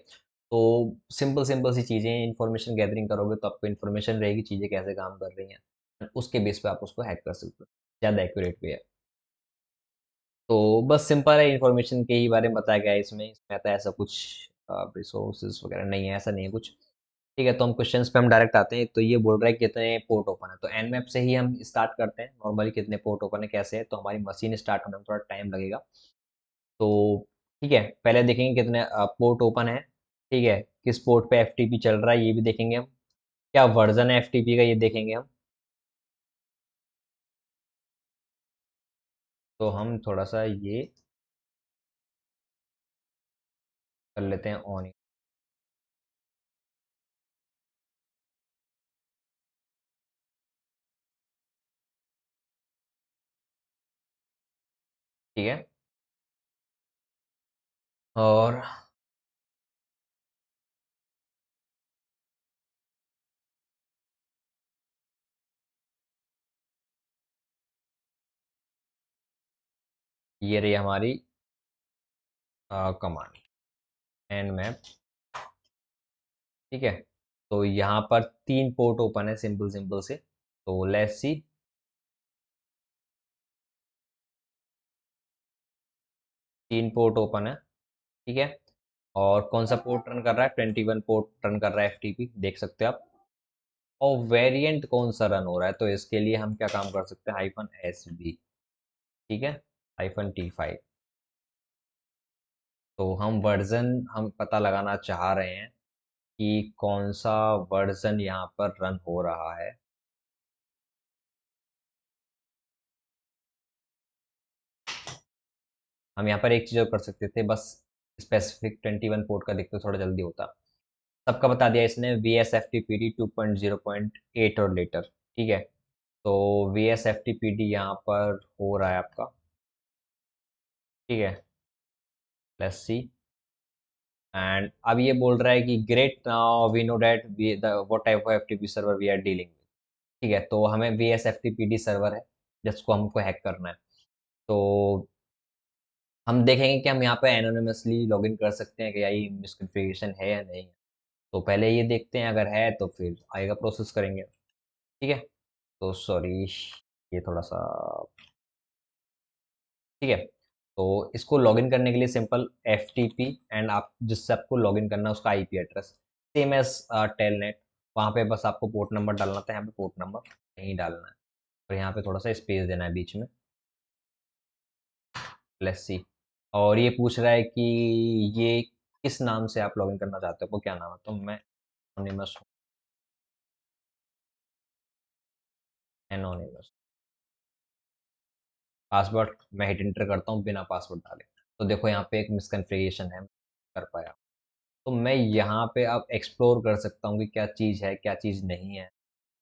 तो सिंपल सिंपल सी चीज़ें, इन्फॉर्मेशन गैदरिंग करोगे तो आपको इन्फॉर्मेशन रहेगी चीज़ें कैसे काम कर रही हैं, उसके बेस पे आप उसको हैक कर सकते हो, ज़्यादा एक्यूरेट वे है। तो बस सिंपल है, इन्फॉर्मेशन के ही बारे में बताया गया है इसमें आता है, ऐसा कुछ रिसोर्सेज वगैरह नहीं है, ऐसा नहीं है कुछ, ठीक है। तो हम क्वेश्चंस पे हम डायरेक्ट आते हैं। तो ये बोल रहा है कितने पोर्ट ओपन है, तो एनमैप से ही हम स्टार्ट करते हैं नॉर्मली, कितने पोर्ट ओपन है कैसे है। तो हमारी मशीन स्टार्ट होने में थोड़ा टाइम लगेगा, तो ठीक है, पहले देखेंगे कितने पोर्ट ओपन है, ठीक है, किस पोर्ट पे एफटीपी चल रहा है ये भी देखेंगे हम, क्या वर्जन है एफटीपी का ये देखेंगे हम। तो हम थोड़ा सा ये कर लेते हैं ऑन, ठीक है। और ये रही हमारी कमांड एनमैप, ठीक है। तो यहाँ पर 3 पोर्ट ओपन है सिंपल सिंपल से। तो लेट्स सी, 3 पोर्ट ओपन है, ठीक है। और कौन सा पोर्ट रन कर रहा है? 21 पोर्ट रन कर रहा है एफटीपी, देख सकते हैं आप। और वेरिएंट कौन सा रन हो रहा है? तो इसके लिए हम क्या काम कर सकते हैं? -SB, ठीक है, -T5। तो हम वर्जन हम पता लगाना चाह रहे हैं कि कौन सा वर्जन यहाँ पर रन हो रहा है। हम यहाँ पर एक चीज़ और कर सकते थे, बस स्पेसिफिक 21 पोर्ट का देखते थोड़ा जल्दी होता। सबका बता दिया इसने, VSFTPD 2.0.8 और लेटर, ठीक है। तो VSFTPD यहाँ पर हो रहा है आपका, ठीक है। Let's see. एंड अब ये बोल रहा है कि great, now we know that we the what type of FTP server we are dealing with, ठीक है। तो हमें VSFTPD सर्वर है जिसको हमको हैक करना है। तो हम देखेंगे कि हम यहाँ पे एनोनिमसली लॉगिन कर सकते हैं कि या ये मिसकॉन्फ़िगरेशन है या नहीं। तो पहले ये देखते हैं, अगर है तो फिर आगे का प्रोसेस करेंगे, ठीक है। तो सॉरी, ये थोड़ा सा, ठीक है। तो इसको लॉगिन करने के लिए सिंपल FTP, एंड आप जिससे आपको लॉगिन करना है उसका IP address same as telnet. वहाँ पे बस आपको पोर्ट नंबर डालना था, यहाँ पे पोर्ट नंबर नहीं डालना है। और यहाँ पे थोड़ा सा स्पेस देना है बीच में। Let's see. और ये पूछ रहा है कि ये किस नाम से आप लॉगिन करना चाहते हो, वो क्या नाम है? तो मैं एनोनिमस हूँ, एनोनिमस। पासवर्ड मैं हिट एंटर करता हूँ बिना पासवर्ड डाले। तो देखो यहाँ पे एक मिसकन्फिगरेशन है, कर पाया। तो मैं यहाँ पे अब एक्सप्लोर कर सकता हूँ कि क्या चीज़ है क्या चीज़ नहीं है,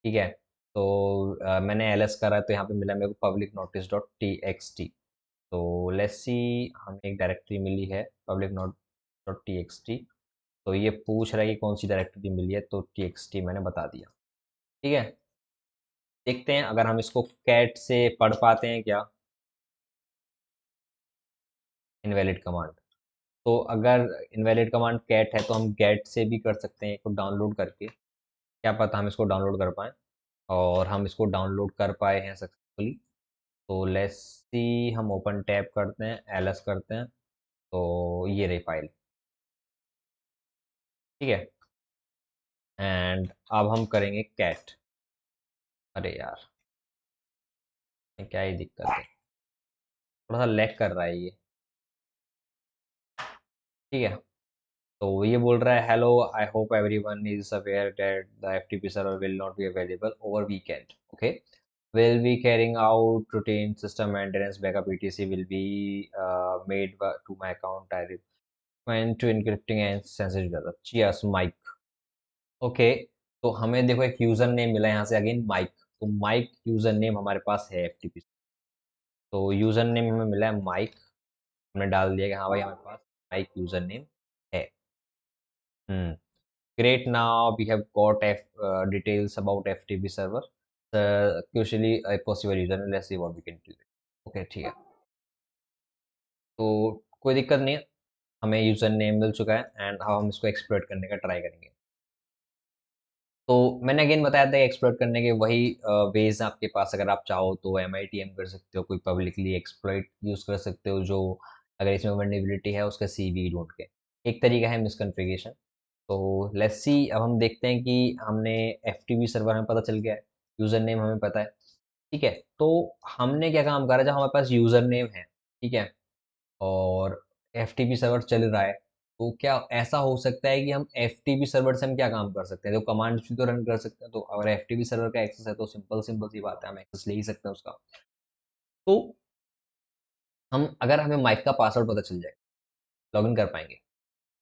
ठीक है। तो मैंने LS करा है, तो यहाँ पे मिला मेरे को पब्लिक नोटिस डॉट TXT। तो लेट्स सी, हमें एक डायरेक्टरी मिली है पब्लिक नोट डॉट TXT। तो ये पूछ रहा है कि कौन सी डायरेक्टरी मिली है, तो TXT मैंने बता दिया, ठीक है। देखते हैं अगर हम इसको कैट से पढ़ पाते हैं क्या, इनवैलिड कमांड। तो अगर इनवैलिड कमांड कैट है तो हम गेट से भी कर सकते हैं, इसको डाउनलोड करके। क्या पता हम इसको डाउनलोड कर पाएँ, और हम इसको डाउनलोड कर पाए हैं सक्सेसफुली। तो लेट्स सी, हम ओपन टैब करते हैं, LS करते हैं। तो ये रही फाइल, ठीक है। एंड अब हम करेंगे कैट। अरे यार, ये क्या ही दिक्कत है, थोड़ा सा लैग कर रहा है ये, ठीक है। तो ये बोल रहा है, hello, I hope everyone is aware that the FTP server will not be available over weekend, okay. Will be carrying out routine system maintenance, backup etc will be made to my account. I recommend to encrypting and sensitive data. Cheers, Mike. Okay. तो हमें देखो एक यूजर नेम मिला है यहाँ से, अगेन माइक। तो माइक यूजर नेम हमारे पास है FTP। तो यूजर नेम हमें मिला है माइक, हमने डाल दिया कि हाँ भाई हमारे पास माइक यूजर नेम है। हम्म, great, now we have got details about FTP server, usually a possible user, let's see what we can do। Okay, ठीक है। तो कोई दिक्कत नहीं है, हमें यूजर नेम मिल चुका है, एंड अब हम इसको एक्सप्लोर करने का ट्राई करेंगे। तो मैंने अगेन बताया था एक्सप्लोर करने के वही वेज आपके पास, अगर आप चाहो तो MITM कर सकते हो, कोई पब्लिकली एक्सप्लॉइट यूज़ कर सकते हो, जो अगर इसमें वल्नरेबिलिटी है उसका CV ढूंढ के। एक तरीका है मिसकॉन्फ़िगरेशन। तो लेट्स सी, अब हम देखते हैं कि हमने FTP सर्वर हमें पता चल गया है, यूज़र नेम हमें पता है, ठीक है। तो हमने क्या काम करा, जब हमारे पास यूज़र नेम है, ठीक है, और FTP सर्वर चल रहा है, तो क्या ऐसा हो सकता है कि हम FTP सर्वर से हम क्या काम कर सकते हैं? तो कमांड्स भी तो रन कर सकते हैं। तो अगर FTP सर्वर का एक्सेस है तो सिंपल सिंपल सी बात है, हम एक्सेस ले ही सकते हैं उसका। तो हम, अगर हमें माइक का पासवर्ड पता चल जाए, लॉगिन कर पाएंगे।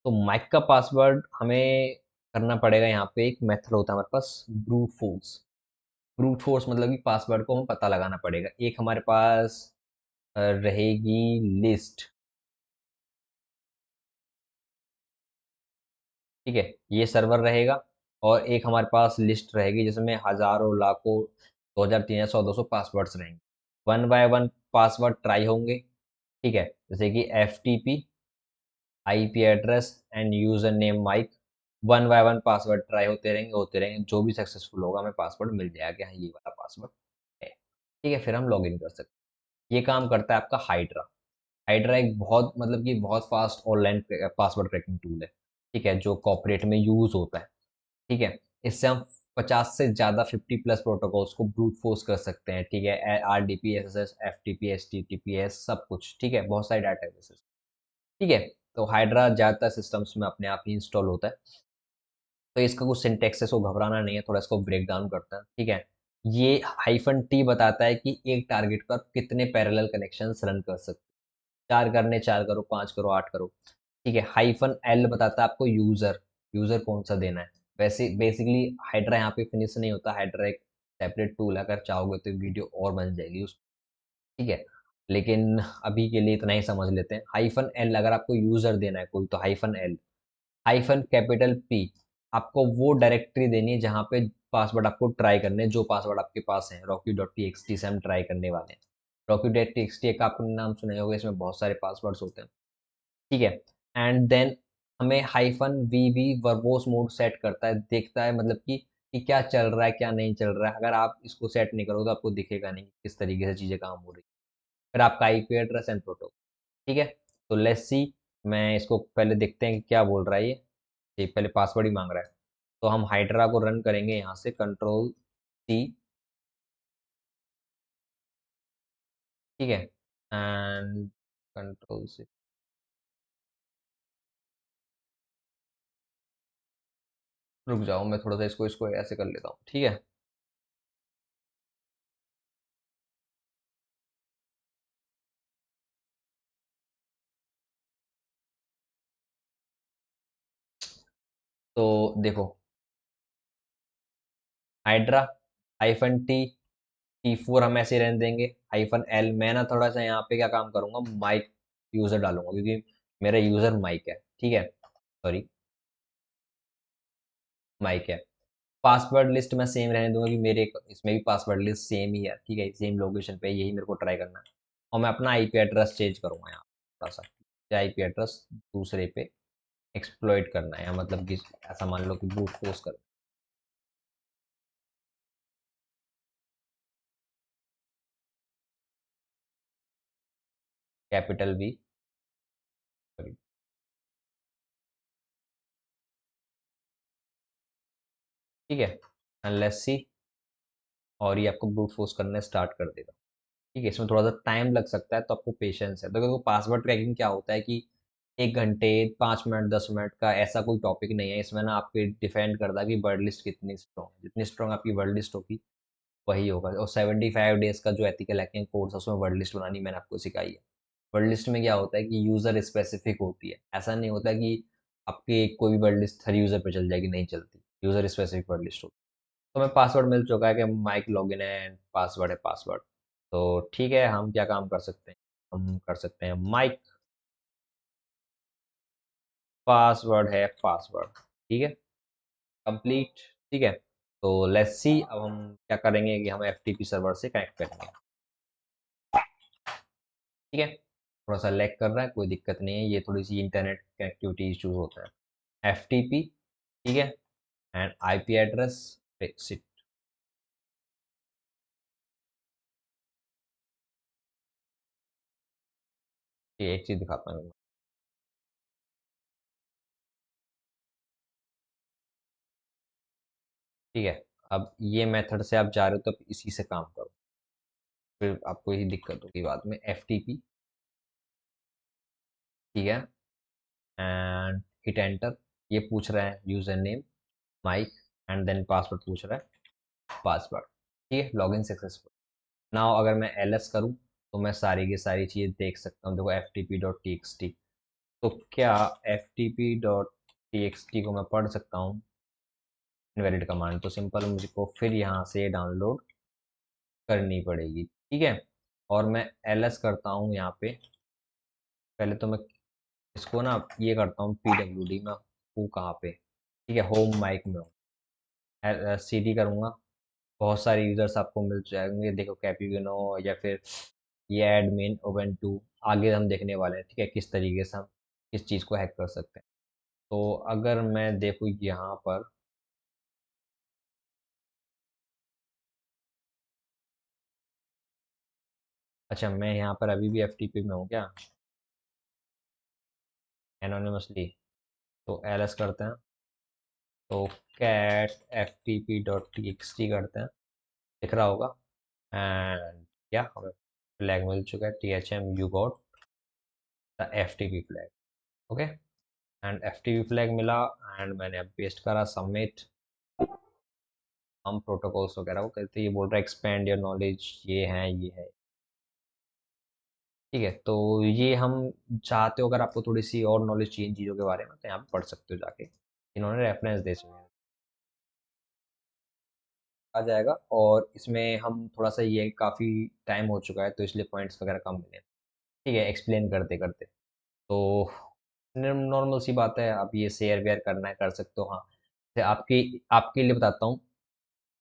तो माइक का पासवर्ड हमें करना पड़ेगा, यहाँ पे एक मेथड होता है हमारे पास, ब्रूट फोर्स। ब्रूट फोर्स मतलब कि पासवर्ड को हमें पता लगाना पड़ेगा। एक हमारे पास रहेगी लिस्ट, ठीक है, ये सर्वर रहेगा। और एक हमारे पास लिस्ट रहेगी जिसमें हजारों लाखों 2000 300 200 पासवर्ड्स रहेंगे। One by one password try होंगे, ठीक है। जैसे कि FTP, IP address and user name Mike, one by one password try होते रहेंगे, जो भी सक्सेसफुल होगा हमें पासवर्ड मिल जाएगा कि हाँ ये वाला पासवर्ड है। ठीक है, फिर हम लॉग इन कर सकते हैं। ये काम करता है आपका हाइड्रा। हाइड्रा एक बहुत मतलब कि बहुत fast online password cracking tool है। ठीक है, जो कॉर्पोरेट में यूज होता है। ठीक है, इससे हम 50 से ज़्यादा 50 प्लस प्रोटोकॉल्स को ब्रूट फोर्स कर सकते हैं। ठीक है, R D P, S S S, F T P, S T T P S, सब कुछ। ठीक है, बहुत सारे डाटा। ठीक है, तो हाइड्रा ज़्यादातर सिस्टम्स में अपने आप ही इंस्टॉल होता है। तो इसका कुछ सिंटेक्स है, इसको घबराना नहीं है, थोड़ा इसको ब्रेक डाउन करते हैं। ठीक है, ये हाइफन टी बताता है कि एक टारगेट पर कितने पैरेलल कनेक्शंस रन कर सकते हैं। 4 करने 4 करो, 5 करो, 8 करो। ठीक है, हाइफन एल बताता है आपको यूज़र, यूज़र कौन सा देना है। वैसे बेसिकली हाइड्रा यहाँ पे फिनिश नहीं होता। हाइड्रा एक सेपरेट टूल है, अगर चाहोगे तो वीडियो और बन जाएगी उस। ठीक है, लेकिन अभी के लिए इतना ही समझ लेते हैं। हाइफन एल अगर आपको यूज़र देना है कोई, तो hyphen L. Hyphen capital P, आपको वो डायरेक्टरी देनी है जहाँ पे पासवर्ड आपको ट्राई करने हैं, जो पासवर्ड आपके पास है। Rocky dot T X T से हम ट्राई करने वाले हैं। Rocky dot T X T एक आपने नाम सुना होगा, इसमें बहुत सारे पासवर्ड्स होते हैं। ठीक है, एंड देन हमें hyphen V V verbose mode set करता है, देखता है मतलब कि क्या चल रहा है क्या नहीं चल रहा है। अगर आप इसको सेट नहीं करोगे तो आपको दिखेगा नहीं कि किस तरीके से चीज़ें काम हो रही है। फिर आपका आईपी एड्रेस एंड प्रोटोकॉल। ठीक है, तो लेट्स सी। मैं इसको पहले देखते हैं कि क्या बोल रहा है ये पहले पासवर्ड ही मांग रहा है। तो हम हाइड्रा को रन करेंगे यहाँ से, कंट्रोल सी। ठीक है, एंड कंट्रोल सी। रुक जाओ, मैं थोड़ा सा इसको इसको ऐसे कर लेता हूँ। ठीक है, तो देखो, हाइड्रा हाइफन टी, T4 हम ऐसे रहने देंगे। हाइफन एल, मैं ना थोड़ा सा यहाँ पे क्या काम करूंगा, माइक यूजर डालूंगा, क्योंकि मेरा यूजर माइक है। ठीक है, सॉरी, माइक है। पासवर्ड लिस्ट मैं सेम रहने दूंगा कि मेरे इसमें भी पासवर्ड लिस्ट सेम ही है। ठीक है, सेम लोकेशन पे यही मेरे को ट्राई करना है। और मैं अपना आईपी एड्रेस चेंज करूंगा यहाँ थोड़ा सा, आईपी एड्रेस दूसरे पे एक्सप्लॉइट करना है, या मतलब कि ऐसा मान लो कि ब्रूट फोर्स कर। Capital V. ठीक है, लेट्स सी। और ये आपको ब्रूट फोर्स करने स्टार्ट कर देगा। ठीक है, इसमें थोड़ा सा टाइम लग सकता है, तो आपको पेशेंस है। तो देखो, पासवर्ड क्रैकिंग क्या होता है कि 1 घंटे, 5 मिनट, 10 मिनट का ऐसा कोई टॉपिक नहीं है इसमें ना। आपके डिफाइंड करता है कि वर्ड लिस्ट कितनी स्ट्रॉन्ग है। जितनी स्ट्रॉन्ग आपकी वर्ड लिस्ट होगी वही होगा। और 75 डेज का जो एथिकल हैकिंग कोर्स है उसमें वर्ड लिस्ट बनानी मैंने आपको सिखाई है। वर्ड लिस्ट में क्या होता है कि यूज़र स्पेसिफिक होती है। ऐसा नहीं होता कि आपकी कोई भी वर्ड लिस्ट हर यूज़र पे चल जाएगी, नहीं चलती। यूज़र स्पेसिफिक वर्ड लिस्ट होती है। तो हमें पासवर्ड मिल चुका है कि माइक लॉगिन है एंड पासवर्ड है पासवर्ड। तो ठीक है, हम क्या काम कर सकते हैं, हम कर सकते हैं माइक पासवर्ड है पासवर्ड। ठीक है, कंप्लीट। ठीक है, तो लेट्स सी। अब हम क्या करेंगे कि हम एफटीपी सर्वर से कनेक्ट करेंगे। ठीक है, थोड़ा सा लैग कर रहा है, कोई दिक्कत नहीं है, ये थोड़ी सी इंटरनेट कनेक्टिविटी इश्यूज होता है। एफटीपी। ठीक है, and IP address fix it. ये एक चीज दिखाता हूँ। ठीक है, अब ये मेथड से आप जा रहे हो तो आप इसी से काम करो, फिर आपको यही दिक्कत होगी बाद में। एफटीपी। ठीक है, एंड हिट एंटर। ये पूछ रहा है user name Mike, and then password पूछ रहा है पासवर्ड। ठीक है, लॉगिन सक्सेसफुल। नाउ अगर मैं एलएस करूं तो मैं सारी की सारी चीज़ देख सकता हूँ। देखो, F T P dot T X T. तो क्या F T P dot T X T को मैं पढ़ सकता हूँ? इनवैलिड कमांड, तो सिंपल मुझको फिर यहाँ से डाउनलोड करनी पड़ेगी। ठीक है, और मैं एलएस करता हूँ यहाँ पे। पहले तो मैं इसको ना ये करता हूँ पी डब्ल्यू डी में हूँ कहाँ पे। ठीक है, होम माइक में हूँ। सी डी करूँगा, बहुत सारे यूजर्स आपको मिल जाएंगे। देखो, कैपिगनो या फिर ये एडमिन ओवेंटू, आगे हम देखने वाले हैं। ठीक है, किस तरीके से हम किस चीज़ को हैक कर सकते हैं। तो अगर मैं देखूँ यहाँ पर, अच्छा मैं यहाँ पर अभी भी एफटीपी में हूँ क्या, एनोनिमसली, तो एलएस करते हैं, तो cat F T P dot T X T करते हैं, दिख रहा होगा। एंड क्या हमें फ्लैग मिल चुका है, T H M you got the F T P flag, okay. And F T P flag मिला, एंड मैंने अब पेस्ट करा सबमिट। हम प्रोटोकॉल्स वगैरह वो कहते हैं, ये बोल रहा है एक्सपेंड योर नॉलेज, ये है, ठीक है। तो ये हम चाहते हो, अगर आपको थोड़ी सी और नॉलेज चाहिए इन चीज़ों के बारे में, तो यहाँ पे पढ़ सकते हो जाके, इन्होंने रेफरेंस दे चुके हैं, आ जाएगा। और इसमें हम थोड़ा सा, ये काफ़ी टाइम हो चुका है तो इसलिए पॉइंट्स वगैरह कम मिले, ठीक है, एक्सप्लेन करते करते। तो नॉर्मल सी बात है, आप ये शेयर वेयर करना है कर सकते हो, हाँ। जैसे आपकी आपके लिए बताता हूँ,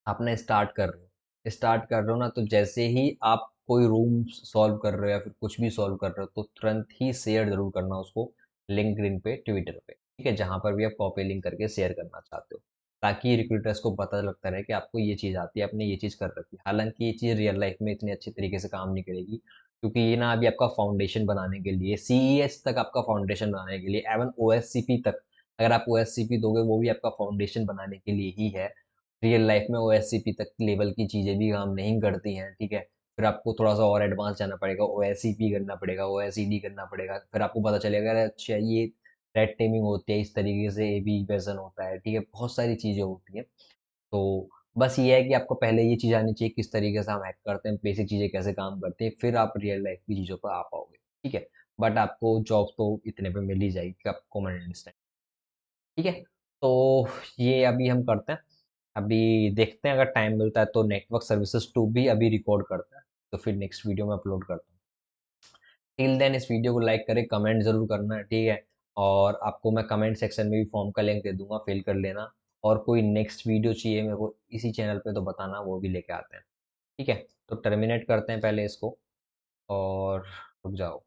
आपने स्टार्ट कर रहे हो ना, तो जैसे ही आप कोई रूम सॉल्व कर रहे हो या फिर कुछ भी सॉल्व कर रहे हो, तो तुरंत ही शेयर जरूर करना उसको, लिंक्डइन पे, ट्विटर पे, ठीक है, जहां पर भी आप कॉपी लिंक करके शेयर करना चाहते हो, ताकि रिक्रूटर्स को पता लगता रहे कि आपको ये चीज़ आती है, आपने ये चीज़ कर रखी है। हालांकि ये चीज़ रियल लाइफ में इतनी अच्छी तरीके से काम नहीं करेगी, क्योंकि ये ना अभी आपका फाउंडेशन बनाने के लिए, सीईएस तक आपका फाउंडेशन बनाने के लिए, एवन ओएससीपी तक, अगर आप ओएससीपी दोगे वो भी आपका फाउंडेशन बनाने के लिए ही है। रियल लाइफ में ओएससीपी तक लेवल की चीज़ें भी काम नहीं करती हैं, ठीक है। फिर आपको थोड़ा सा और एडवांस जाना पड़ेगा, ओएससीपी करना पड़ेगा, ओएसईडी करना पड़ेगा, फिर आपको पता चलेगा अरे अच्छा ये रेड टेमिंग होती है, इस तरीके से एबी वर्जन होता है, ठीक है, बहुत सारी चीज़ें होती हैं। तो बस ये है कि आपको पहले ये चीज़ आनी चाहिए, किस तरीके से हम हैक करते हैं, बेसिक चीज़ें कैसे काम करती हैं, फिर आप रियल लाइफ की चीज़ों पर आ पाओगे, ठीक है। बट आपको जॉब तो इतने पे मिल ही जाएगी कि आप कॉमन अंडरस्टैंड, ठीक है। तो ये अभी हम करते हैं, अभी देखते हैं, अगर टाइम मिलता है तो नेटवर्क सर्विसेज 2 भी अभी रिकॉर्ड करते हैं, तो फिर नेक्स्ट वीडियो में अपलोड करता हूँ। टिल देन इस वीडियो को लाइक करें, कमेंट जरूर करना है, ठीक है। और आपको मैं कमेंट सेक्शन में भी फॉर्म का लिंक दे दूंगा, फिल कर लेना। और कोई नेक्स्ट वीडियो चाहिए मेरे को इसी चैनल पे तो बताना, वो भी लेके आते हैं, ठीक है। तो टर्मिनेट करते हैं पहले इसको, और रुक जाओ।